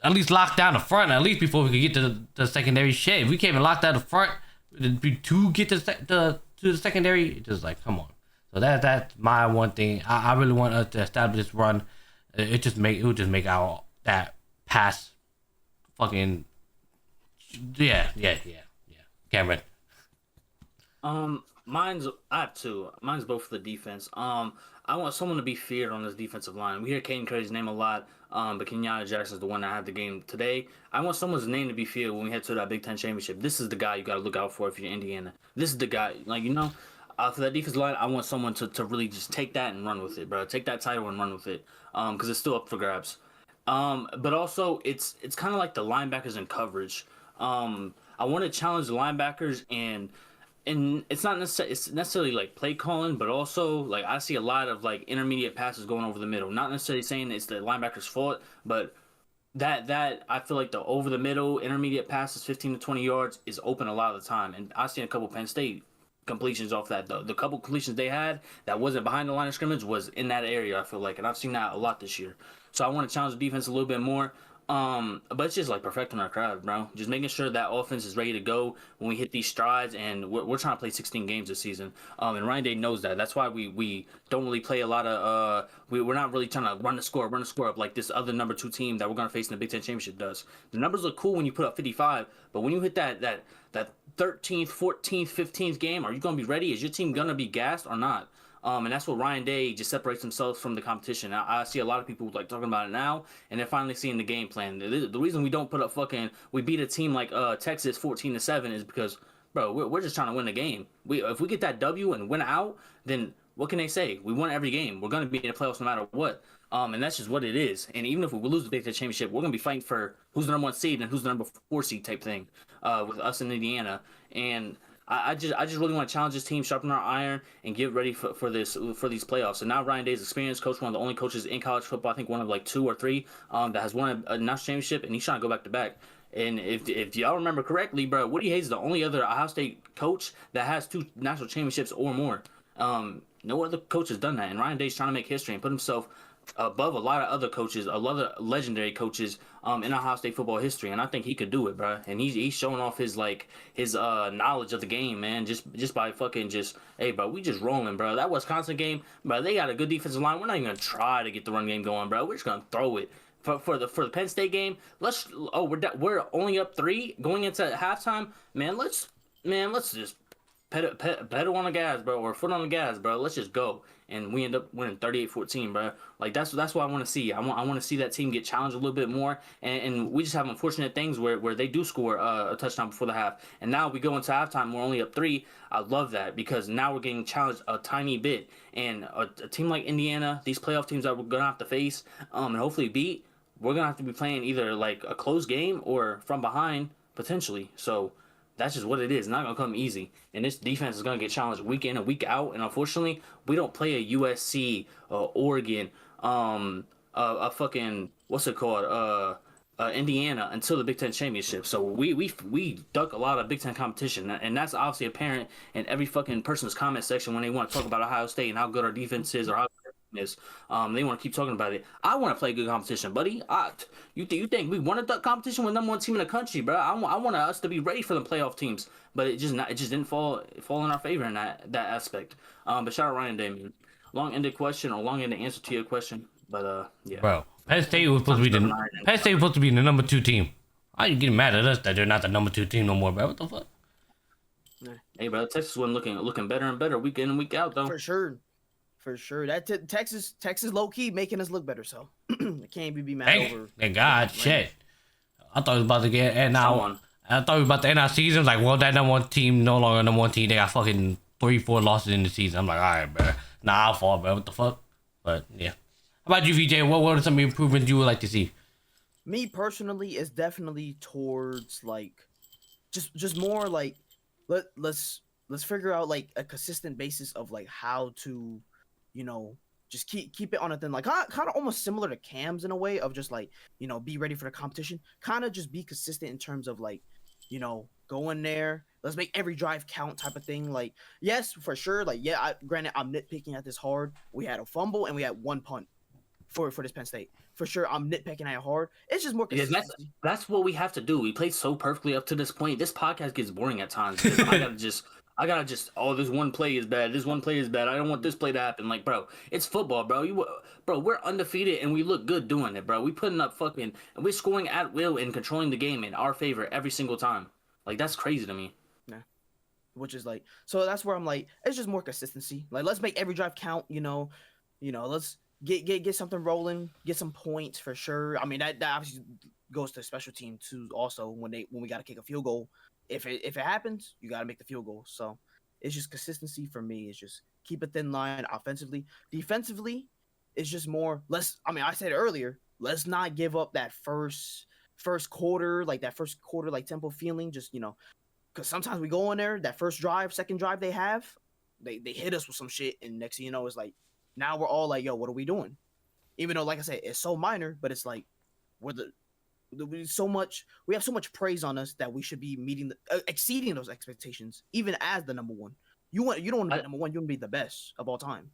B: at least lock down the front. At least before we could get to the secondary shit. If we can't even lock down the front to get to the secondary, it's just like come on. So that's my one thing. I really want us to establish this run. It would just make our that pass fucking yeah. Cameron.
C: I have two. Mine's both for the defense. I want someone to be feared on this defensive line. We hear Caden Curry's name a lot, but Kenyatta Jackson's the one that had the game today. I want someone's name to be feared when we head to that Big Ten championship. This is the guy you got to look out for if you're Indiana. This is the guy, for that defensive line, I want someone to really just take that and run with it, bro. Take that title and run with it, because it's still up for grabs. But also, it's kind of like the linebackers in coverage. I want to challenge the linebackers and it's not necessarily like play calling, but also like I see a lot of like intermediate passes going over the middle. Not necessarily saying it's the linebackers' fault, but that I feel like the over the middle intermediate passes 15 to 20 yards is open a lot of the time. And I've seen a couple Penn State completions off that. The couple completions they had that wasn't behind the line of scrimmage was in that area, I feel like, and I've seen that a lot this year. So I want to challenge the defense a little bit more. But it's just like perfecting our craft, bro. Just making sure that offense is ready to go when we hit these strides, and we're trying to play 16 games this season. And Ryan Day knows that. That's why we don't really play a lot of we're not really trying to run the score up like this other number 2 team that we're gonna face in the Big Ten championship does. The numbers look cool when you put up 55, but when you hit that 13th, 14th, 15th game, are you gonna be ready? Is your team gonna be gassed or not? And that's what Ryan Day just separates himself from the competition. I see a lot of people like talking about it now, and they're finally seeing the game plan. The reason we don't put up we beat a team like Texas 14-7 is because, bro, we're just trying to win the game. If we get that W and win out, then what can they say? We won every game. We're gonna be in the playoffs no matter what. And that's just what it is. And even if we lose the Big Ten championship, we're gonna be fighting for who's the number 1 seed and who's the number 4 seed type thing, with us in Indiana. And I just really want to challenge this team, sharpen our iron, and get ready for these playoffs. And now Ryan Day's experienced coach, one of the only coaches in college football, I think one of like 2 or 3, that has won a national championship, and he's trying to go back to back. And if y'all remember correctly, bro, Woody Hayes is the only other Ohio State coach that has 2 national championships or more. No other coach has done that, and Ryan Day's trying to make history and put himself above a lot of other coaches, a lot of legendary coaches in Ohio State football history, and I think he could do it, bro. And he's showing off his knowledge of the game, man, just by fucking hey, bro, we just rolling, bro. That Wisconsin game, bro, they got a good defensive line. We're not even gonna try to get the run game going, bro. We're just gonna throw it. For the Penn State game, we're only up 3 going into halftime, man. Let's just pedal on the gas, bro, or foot on the gas, bro. Let's just go. And we end up winning 38-14, bro. Like that's what I want to see. I want to see that team get challenged a little bit more. And we just have unfortunate things where they do score a touchdown before the half. And now we go into halftime, we're only up 3. I love that because now we're getting challenged a tiny bit. And a team like Indiana, these playoff teams that we're gonna have to face, and hopefully beat, we're gonna have to be playing either like a close game or from behind potentially. So that's just what it is. It's not gonna come easy, and this defense is gonna get challenged week in and week out. And unfortunately, we don't play a USC, Oregon, a fucking what's it called, Indiana until the Big Ten championship. So we duck a lot of Big Ten competition, and that's obviously apparent in every fucking person's comment section when they want to talk about Ohio State and how good our defense is or how good our team is. They want to keep talking about it. I want to play good competition, buddy. You think we want to duck competition with #1 team in the country, bro? I want us to be ready for the playoff teams, but it just didn't fall in our favor in that aspect. But shout out Ryan Damien. Long-ended question or long-ended answer to your question, but yeah.
B: Bro, Penn State was supposed to be the #2 team. Why are you getting mad at us that they're not the #2 team no more, bro? What the fuck?
C: Hey, bro, Texas wasn't looking better and better week in and week out, though.
A: For sure. That Texas low key making us look better, so I can't even be mad over.
B: Thank God, shit. I thought it was about to get and now. I thought we were about to end our season. Like, well, that #1 team no longer #1 team. They got fucking 3-4 losses in the season. I'm like, all right, bro. Nah, I'll fall, bro. What the fuck? But yeah. How about you, VJ? What are some improvements you would like to see?
A: Me personally is definitely towards like just more like let's figure out like a consistent basis of like how to, just keep it on a thin, like kind of almost similar to Cam's in a way of just like, be ready for the competition, kind of just be consistent in terms of like, go in there, let's make every drive count type of thing. Like, yes, for sure. Like, yeah, granted, I'm nitpicking at this hard. We had a fumble and we had 1 punt for this Penn State. For sure, I'm nitpicking at it hard. It's just more consistency.
C: Yeah, that's what we have to do. We played so perfectly up to this point. This podcast gets boring at times because I gotta just this one play is bad. This one play is bad. I don't want this play to happen. Like, bro, it's football, bro. Bro, we're undefeated and we look good doing it, bro. We putting up and we're scoring at will and controlling the game in our favor every single time. Like, that's crazy to me.
A: Yeah. Which is like, so that's where I'm like, it's just more consistency. Like, let's make every drive count, let's get something rolling, get some points for sure. I mean, that obviously goes to special team too also when we got to kick a field goal. If it happens, you got to make the field goal. So it's just consistency for me. It's just keep a thin line offensively. Defensively, it's just more, I said it earlier, let's not give up that first quarter, like tempo feeling, just, because sometimes we go in there, that first drive, second drive they hit us with some shit, and next thing you know, it's like, now we're all like, yo, what are we doing? Even though, like I said, it's so minor, but it's like, we have so much praise on us that we should be exceeding those expectations, even as the #1. You don't want to be #1, you want to be the best of all time.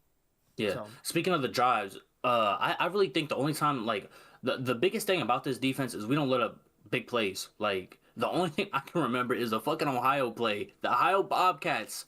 C: Yeah. So. Speaking of the drives, I really think the only time, like, the biggest thing about this defense is we don't let up big plays. Like, the only thing I can remember is the fucking Ohio play, the Ohio Bobcats.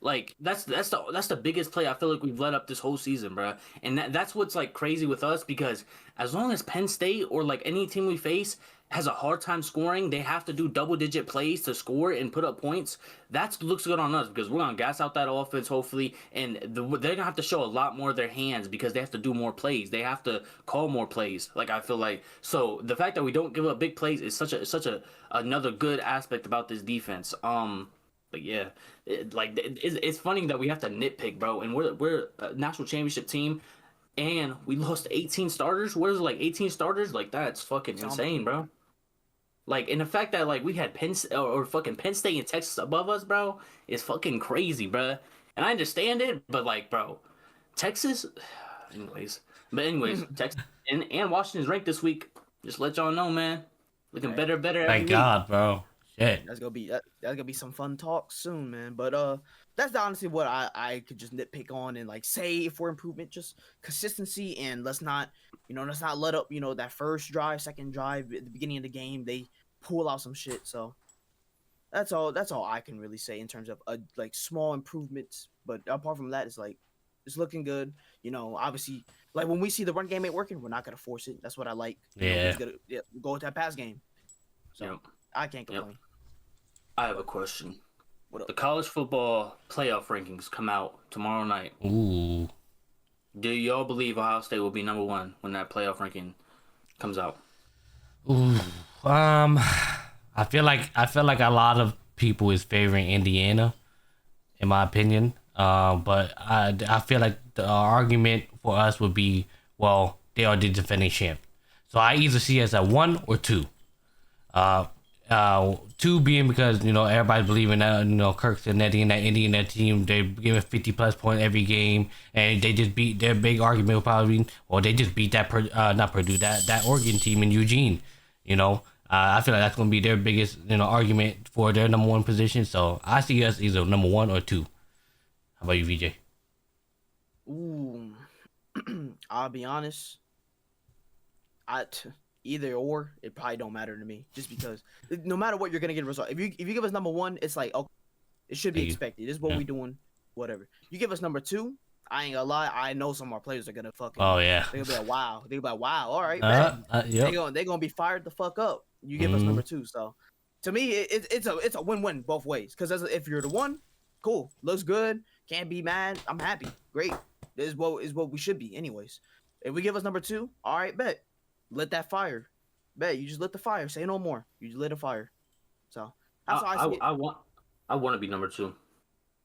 C: Like, that's the biggest play I feel like we've let up this whole season, bro. And that's what's like crazy with us, because as long as Penn State or like any team we face has a hard time scoring, they have to do double-digit plays to score and put up points. That looks good on us because we're gonna gas out that offense hopefully, and they're gonna have to show a lot more of their hands because they have to do more plays. They have to call more plays. Like, I feel like, so the fact that we don't give up big plays is such a another good aspect about this defense. But yeah, it's funny that we have to nitpick, bro. And we're a national championship team, and we lost 18 starters. What is it, like 18 starters? Like, that's fucking insane, bro. Like, and the fact that like we had Penn State and Texas above us, bro, is fucking crazy, bro. And I understand it, but like, bro, Texas. Anyways, Texas and Washington's ranked this week. Just let y'all know, man. Looking better.
B: Thank God, bro. Shit.
A: That's gonna be some fun talk soon, man. But that's honestly what I could just nitpick on and like say for improvement, just consistency, and let's not let up, that first drive, second drive at the beginning of the game, they pull out some shit. So that's all I can really say in terms of like small improvements. But apart from that, it's like it's looking good. Obviously, like when we see the run game ain't working, we're not gonna force it. That's what I like.
B: Yeah.
A: Go with that pass game. So I can't complain.
C: I have a question. The college football playoff rankings come out tomorrow night.
B: Ooh.
C: Do y'all believe Ohio State will be number 1 when that playoff ranking comes out?
B: Ooh. I feel like a lot of people is favoring Indiana, in my opinion. But I feel like the argument for us would be, well, they are the defending champ. So I either see it as a 1 or 2. 2 being because, everybody's believing that, Kirk's and Nettie and that Indiana team, they're giving 50 plus points every game, and they just beat their big argument will probably be, or they just beat that not Purdue, that Oregon team in Eugene. I feel like that's gonna be their biggest argument for their number 1 position. So I see us either number 1 or 2. How about you, VJ?
A: Ooh, I'll be honest. Either or, it probably don't matter to me. Just because no matter what, you're gonna get a result. If you give us number 1, it's like, okay, it should be expected. This is what we doing. Whatever. You give us number 2, I ain't gonna lie. I know some of our players are gonna fucking.
B: Oh yeah.
A: They're gonna be like, wow. They're gonna be like, wow. All right.
B: Yep.
A: They're gonna be fired the fuck up. You give us number 2. So, to me, it's a win-win both ways. Because if you're the 1, cool, looks good, can't be mad. I'm happy. Great. This is what we should be, anyways. If we give us number 2, all right, bet. Lit that fire. Bet you just lit the fire. Say no more. You just lit a fire. So that's how I see it.
C: I want to be number 2.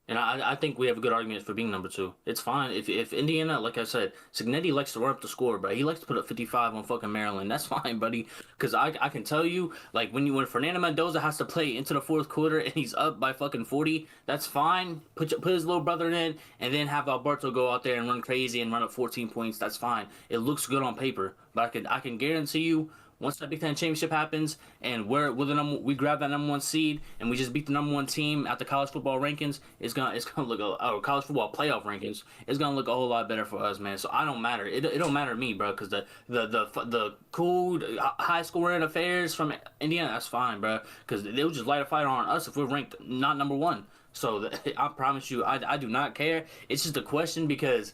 C: And I think we have a good argument for being number 2. It's fine. If Indiana, like I said, Signetti likes to run up the score, but he likes to put up 55 on fucking Maryland. That's fine, buddy. Because I can tell you, like, when Fernando Mendoza has to play into the 4th quarter and he's up by fucking 40, that's fine. Put his little brother in and then have Alberto go out there and run crazy and run up 14 points. That's fine. It looks good on paper. But I can guarantee you, once that Big Ten championship happens and we grab that number 1 seed and we just beat the number 1 team at the college football rankings, it's gonna look college football playoff rankings. It's gonna look a whole lot better for us, man. So I don't matter. It don't matter to me, bro. Because the cool high scoring affairs from Indiana, that's fine, bro. Because they'll just light a fire on us if we're ranked not number 1. So I promise you, I do not care. It's just a question because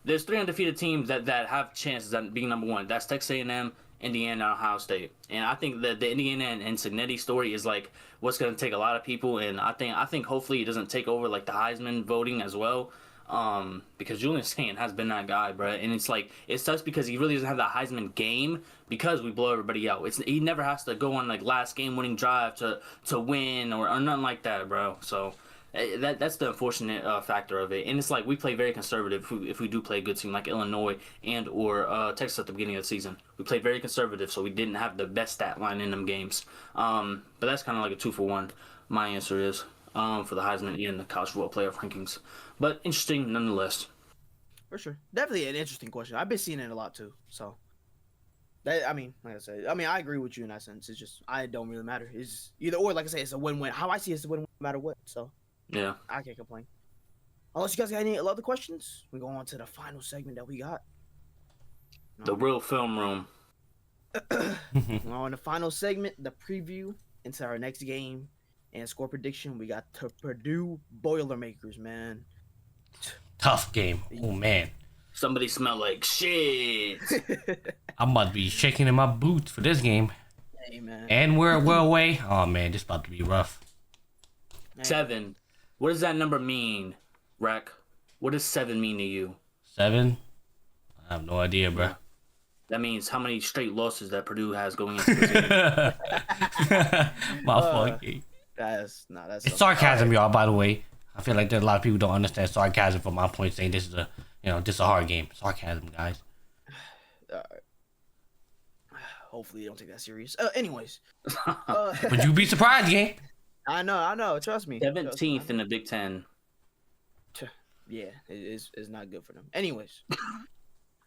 C: there's 3 undefeated teams that have chances at being number 1. That's Texas A&M, Indiana, and Ohio State. And I think that the Indiana and Signetti story is like what's going to take a lot of people. And I think hopefully it doesn't take over like the Heisman voting as well. Because Julian Saint has been that guy, bro. And it's like, it sucks because he really doesn't have that Heisman game because we blow everybody out. He never has to go on like last game winning drive to win or nothing like that, bro. So that's the unfortunate factor of it. And it's like we play very conservative if we do play a good team like Illinois and or Texas at the beginning of the season. We played very conservative, so we didn't have the best stat line in them games. But that's kind of like a 2-for-1. My answer is for the Heisman and the college football playoff rankings. But interesting nonetheless.
A: For sure. Definitely an interesting question. I've been seeing it a lot too. So, like I said, I agree with you in that sense. It's just, I don't really matter. It's either or, like I say, it's a win-win. How I see it is a win-win no matter what. So,
C: yeah, I
A: can't complain. Unless you guys got any other questions, we go on to the final segment that we got.
C: The real film room.
A: Well, in the final segment, the preview into our next game and score prediction, we got the Purdue Boilermakers, man.
B: Tough game. Oh, man.
C: Somebody smell like shit.
B: I'm about to be shaking in my boots for this game.
A: Hey, man.
B: And we're away. Oh, man, this about to be rough.
C: 7. What does that number mean, Rack? What does 7 mean to you?
B: 7? I have no idea, bro.
C: That means how many straight losses that Purdue has going into the season.
B: My fucking.
A: That's
B: it's sarcasm, y'all. By the way, I feel like there's a lot of people don't understand sarcasm from my point, saying this is this is a hard game. Sarcasm, guys.
A: Hopefully, you don't take that serious. Anyways,
B: would you be surprised, gang?
A: I know. Trust me.
C: 17th in the Big Ten.
A: Yeah, it's not good for them. Anyways,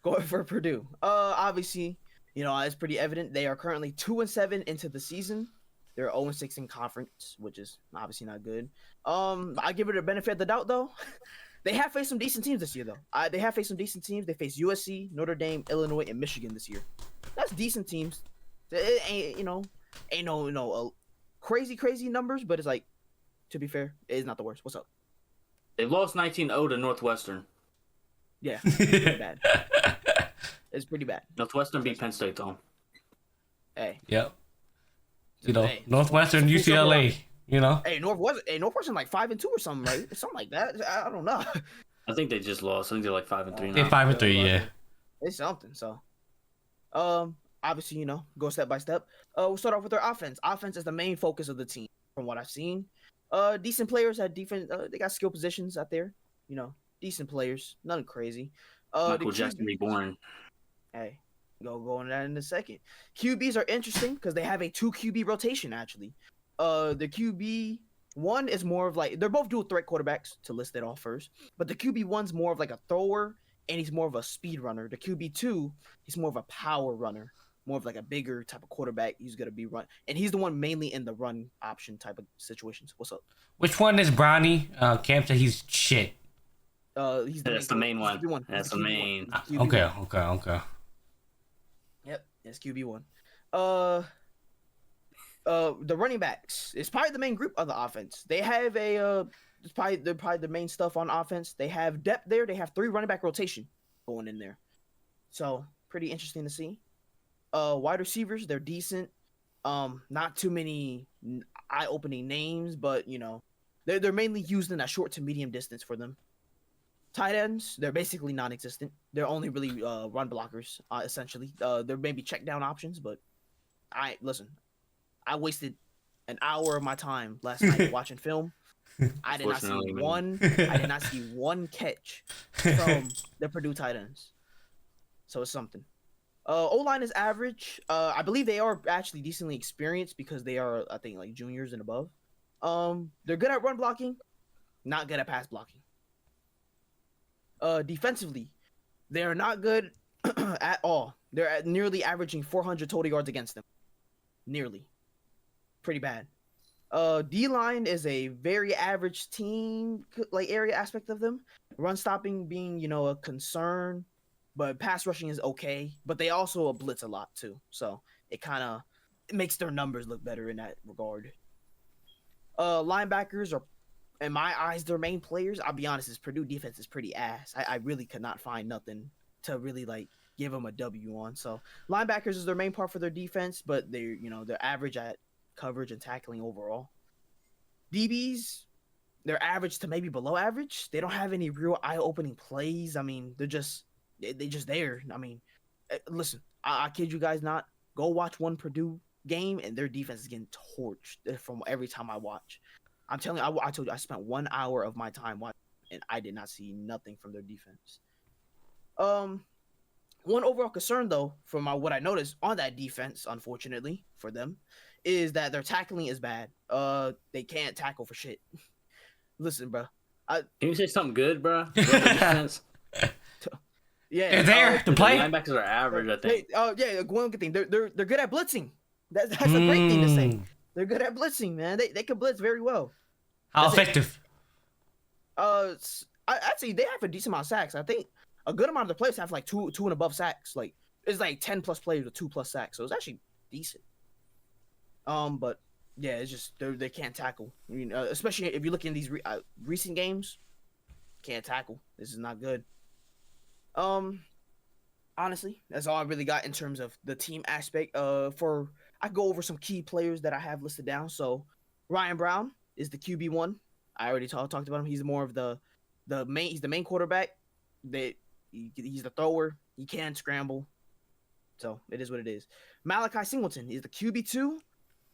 A: going for Purdue. Obviously, it's pretty evident they are currently 2-7 into the season. They're 0-6 in conference, which is obviously not good. I give it a benefit of the doubt though. They have faced some decent teams this year though. They have faced some decent teams. They faced USC, Notre Dame, Illinois, and Michigan this year. That's decent teams. It ain't no crazy numbers, but it's like, to be fair, it is not the worst. What's up?
C: They lost 19-0 to Northwestern.
A: Yeah, it's pretty bad. It's pretty bad.
C: Northwestern beat Penn State though.
A: Hey.
B: Yep. Northwestern, UCLA. You know,
A: Hey, Northwestern like 5-2 or something, right? Something like that. I don't know.
C: I think they just lost. I think they're like 5-3
B: they're
C: now.
B: 5-3. Yeah.
A: It's something. So, obviously, go step by step. We'll start off with their offense. Offense is the main focus of the team, from what I've seen. Decent players at defense. They got skill positions out there. Decent players. Nothing crazy.
C: Michael Jackson reborn.
A: Hey, go into that in a second. QBs are interesting because they have a 2 QB rotation actually. The QB one is more of like, they're both dual threat quarterbacks, to list it off first, but the QB one's more of like a thrower and he's more of a speed runner. The QB two, he's more of a power runner, more of like a bigger type of quarterback. He's gonna be run, and he's the one mainly in the run option type of situations. What's up?
B: Which one is Brownie? Cam said he's shit.
A: He's
C: That's the main one.
A: QB1.
C: That's the main.
B: Okay.
A: Yep, it's QB1. The running backs is probably the main group of the offense. They have they're probably the main stuff on offense. They have depth there. They have 3 running back rotation going in there, so pretty interesting to see. Wide receivers, they're decent. Not too many eye-opening names, but they're mainly used in that short to medium distance for them. Tight ends, they're basically non-existent. They're only really run blockers, essentially. There may be check down options, but I wasted an hour of my time last night watching film. I did not see one catch from the Purdue tight ends. So it's something. O-line is average. I believe they are actually decently experienced because they are, I think, like juniors and above. They're good at run blocking, not good at pass blocking. Defensively, they are not good at all. They're at nearly averaging 400 total yards against them. Nearly. Pretty bad. D-line is a very average team, like, area aspect of them. Run stopping being, a concern, but pass rushing is okay. But they also blitz a lot too, so it kind of makes their numbers look better in that regard. Linebackers are, in my eyes, their main players. I'll be honest, this Purdue defense is pretty ass. I really could not find nothing to really like give them a W on. So linebackers is their main part for their defense, but they're average at coverage and tackling overall. DBs, they're average to maybe below average. They don't have any real eye-opening plays. I mean, they're just there. I mean, listen, I kid you guys not. Go watch one Purdue game and their defense is getting torched from every time I watch. I'm telling you, I told you, I spent 1 hour of my time watching, and I did not see nothing from their defense. One overall concern, though, from what I noticed on that defense, unfortunately for them, is that their tackling is bad. They can't tackle for shit. Listen, bro.
C: Can you say something good, bro? Defense?
A: Yeah,
B: they're there to play.
C: Linebackers are average, I think.
A: Yeah, one good thing. They're good at blitzing. That's a great thing to say. They're good at blitzing, man. They can blitz very well.
B: How effective?
A: I'd say they have a decent amount of sacks. I think a good amount of the players have like two and above sacks. Like, it's like 10 plus players with 2+ sacks, so it's actually decent. But yeah, it's just they can't tackle. Especially if you look in these recent games, can't tackle. This is not good. Honestly, that's all I really got in terms of the team aspect. I go over some key players that I have listed down. So Ryan Brown is the QB1. I already talked about him. He's more of the main. He's the main quarterback. He's the thrower. He can scramble. So it is what it is. Malachi Singleton is the QB2,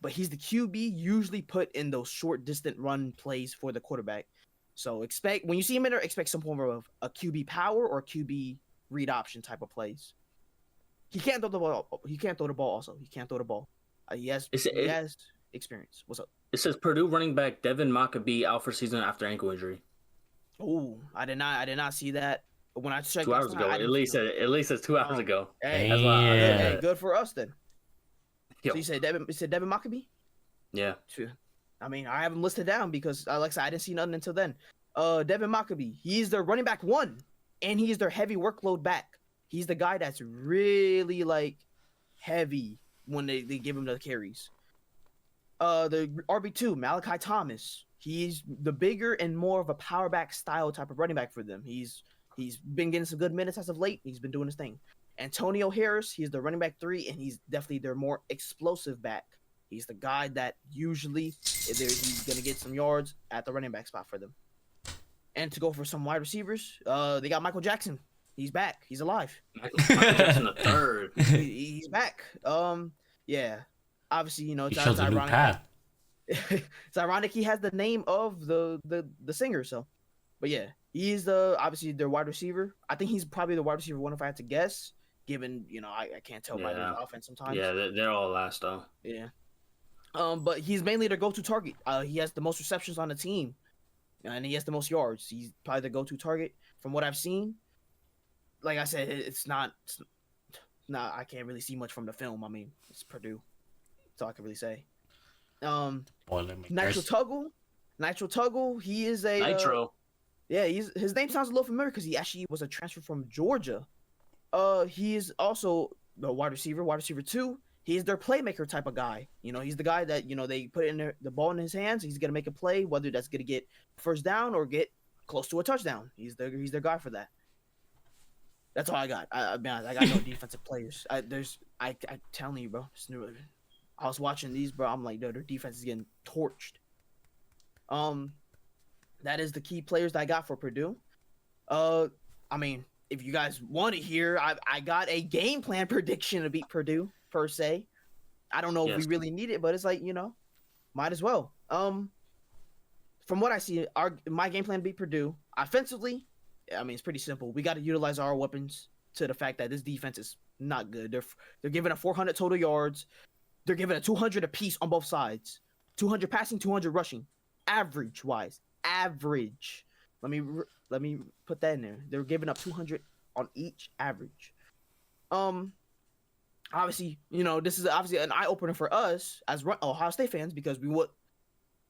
A: but he's the QB usually put in those short distant run plays for the quarterback. So when you see him in there, expect some form of a QB power or QB read option type of plays. He can't throw the ball. He can't throw the ball. Also, he can't throw the ball. He has experience. What's up?
C: It says Purdue running back Devin Maccabee out for season after ankle injury.
A: Oh, I did not see that. But when I checked
C: 2 hours ago, at least it's 2 hours ago.
A: Hey,
C: that's why.
A: Hey, good for us then.
C: Yo.
A: So you said Devin Maccabee?
C: Yeah.
A: I mean, I have him listed down because, like I said, I didn't see nothing until then. Devin Maccabee, he's their running back 1, and he's their heavy workload back. He's the guy that's really like heavy when they give him the carries. The RB2, Malachi Thomas, he's the bigger and more of a power back style type of running back for them. He's been getting some good minutes as of late. He's been doing his thing. Antonio Harris, he's the running back 3, and he's definitely their more explosive back. He's the guy that usually he's gonna get some yards at the running back spot for them. And to go for some wide receivers, they got Michael Jackson. He's back. He's alive.
C: Michael Jackson the third.
A: He's back. Yeah. Obviously,
B: He shows a new
A: ironic.
B: path.
A: It's ironic he has the name of the singer. So, but yeah, he's obviously their wide receiver. I think he's probably the wide receiver one if I had to guess. Given I can't tell by the offense sometimes.
C: Yeah, they're all last though.
A: Yeah. But he's mainly their go-to target. He has the most receptions on the team, and he has the most yards. He's probably the go-to target from what I've seen. Like I said, it's not. I can't really see much from the film. I mean, it's Purdue. That's all I can really say. Nitro Tuggle. He is a
C: Nitro.
A: Yeah, his name sounds a little familiar because he actually was a transfer from Georgia. He is also the wide receiver 2. He is their playmaker type of guy. He's the guy that they put the ball in his hands. He's gonna make a play, whether that's gonna get first down or get close to a touchdown. He's their guy for that. That's all I got. I got no defensive players. I'm telling you, bro. I was watching these, bro. I'm like, their defense is getting torched. That is the key players that I got for Purdue. I mean, if you guys want to hear, I got a game plan prediction to beat Purdue per se. I don't know if we really need it, but it's like might as well. From what I see, my game plan to beat Purdue offensively. I mean, it's pretty simple. We got to utilize our weapons to the fact that this defense is not good. They're giving up 400 total yards. They're giving a 200 apiece on both sides. 200 passing, 200 rushing. Average. Let me put that in there. They're giving up 200 on each average. Obviously, this is obviously an eye opener for us as Ohio State fans because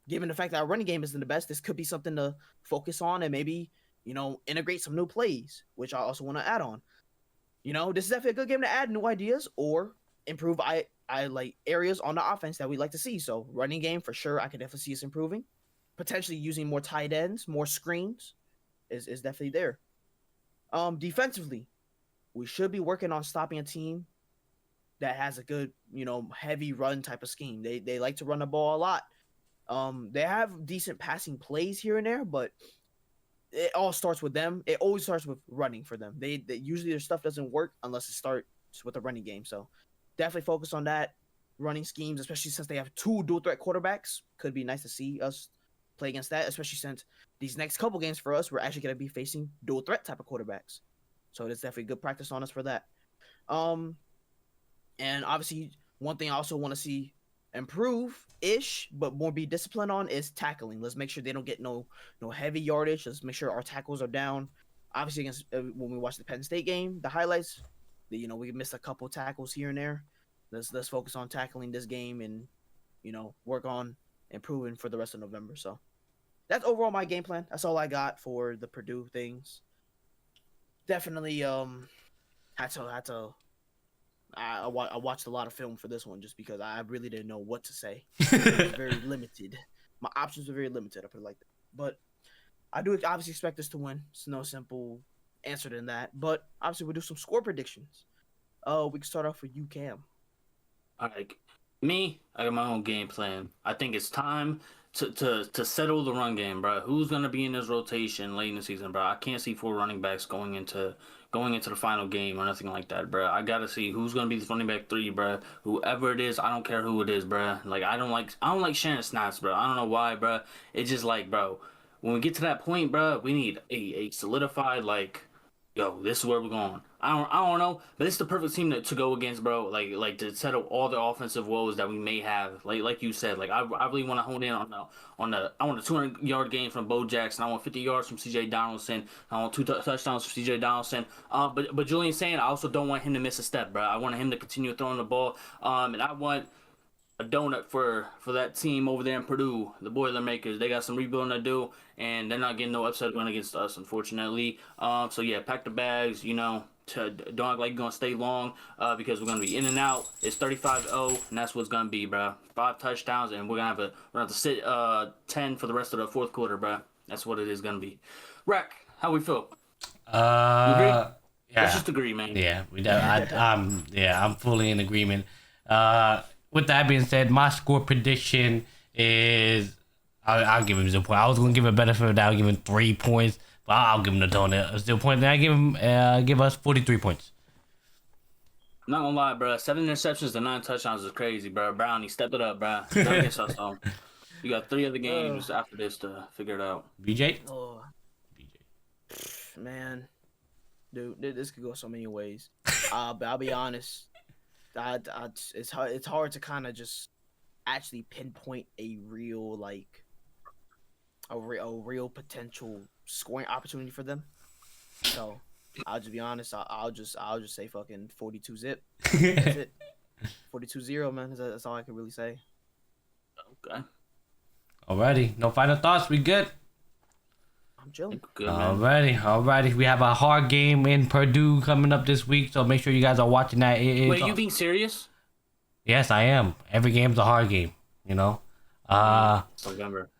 A: given the fact that our running game isn't the best, this could be something to focus on and maybe integrate some new plays, which I also want to add on. This is definitely a good game to add new ideas or improve I like areas on the offense that we like to see. So running game for sure, I could definitely see us improving. Potentially using more tight ends, more screens is definitely there. Defensively, we should be working on stopping a team that has a good, heavy run type of scheme. They like to run the ball a lot. They have decent passing plays here and there, but it all starts with them. It always starts with running for them. They usually their stuff doesn't work unless it starts with the running game. So definitely focus on that running schemes, especially since they have 2 dual threat quarterbacks. Could be nice to see us play against that, especially since these next couple games for us, we're actually going to be facing dual threat type of quarterbacks. So it's definitely good practice on us for that. And obviously one thing I also want to see improve-ish, but more be disciplined on is tackling. Let's make sure they don't get no heavy yardage. Let's make sure our tackles are down. Obviously, against when we watch the Penn State game, the highlights, we missed a couple tackles here and there. Let's focus on tackling this game and work on improving for the rest of November. So that's overall my game plan. That's all I got for the Purdue things. Definitely I watched a lot of film for this one just because I really didn't know what to say. It was very limited. My options were very limited. I put it like that. But I do obviously expect us to win. It's no simple answer than that. But obviously we'll do some score predictions. We can start off with you, Cam.
C: All right, me, I got my own game plan. I think it's time to settle the run game, bro. Who's gonna be in this rotation late in the season, bro? I can't see 4 running backs going into the final game or nothing like that, bro. I gotta see who's gonna be this running back 3, bro. Whoever it is, I don't care who it is, bro. Like I don't like sharing snaps, bro. I don't know why, bro. It's just like, bro, when we get to that point, bro, we need a solidified this is where we're going. I don't know, but it's the perfect team to go against, bro. Like to settle all the offensive woes that we may have. Like you said, I really want to hone in on I want a 200-yard game from Bo Jackson. I want 50 yards from C.J. Donaldson. I want 2 touchdowns from C.J. Donaldson. But Julian's saying I also don't want him to miss a step, bro. I want him to continue throwing the ball. And I want a donut for that team over there in Purdue, the Boilermakers. They got some rebuilding to do, and they're not getting no upset win against us, unfortunately. So yeah, pack the bags, don't act like you're going to stay long because we're going to be in and out. It's 35-0, and that's what's going to be, bro. 5 touchdowns, and we're going to have to sit 10 for the rest of the fourth quarter, bro. That's what it is going to be. Rack, how we feel? You agree?
B: Yeah.
C: Let's just agree, man.
B: Yeah, I'm fully in agreement. with that being said, my score prediction is I'll give him 0 point. I was gonna give a benefit of that. I'll give him 3 points, but I'll give him the donut 0 point. Then I give us 43 points.
C: I'm not gonna lie, bro. 7 interceptions to 9 touchdowns is crazy, bro. Brownie, step it up, bro. Get us You got 3 other games after this to figure it out.
B: BJ?
A: Oh, man, dude, this could go so many ways. But I'll be honest, it's hard to kind of just actually pinpoint a real real potential scoring opportunity for them. So I'll just be honest. I'll just say fucking 42 zip. That's it. 42-0, man. That's all I can really say.
C: Okay.
B: Alrighty. No final thoughts. We good?
A: I'm chilling.
C: Good, man.
B: Alrighty. We have a hard game in Purdue coming up this week, so make sure you guys are watching that.
C: Wait, you being serious?
B: Yes, I am. Every game's a hard game, you know?
C: It's November.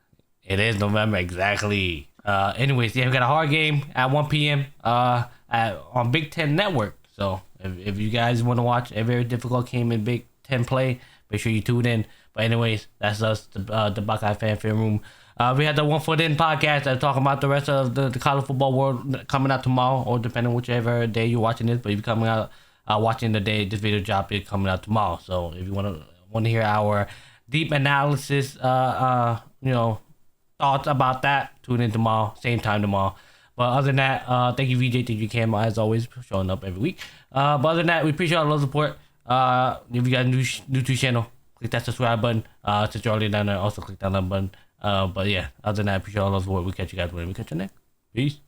B: It is November, exactly. Anyways, yeah, we got a hard game at 1 p.m. On Big Ten Network. So if you guys want to watch a very difficult game in Big Ten play, make sure you tune in. But anyways, that's us, the Buckeye Fan Film Room. We had the One Foot In podcast that's talking about the rest of the college football world coming out tomorrow, or depending on whichever day you're watching this. But if you're coming out watching the day this video drop, it's coming out tomorrow. So if you want to hear our deep analysis, thoughts about that, tune in tomorrow, same time tomorrow. But other than that, thank you VJ, thank you Cam, as always, for showing up every week. But other than that, we appreciate all the support. If you got a new to the channel, click that subscribe button. Since you're already down there, also click that like button. But yeah, other than that, I appreciate all the support. We'll catch you guys when we catch you next. Peace.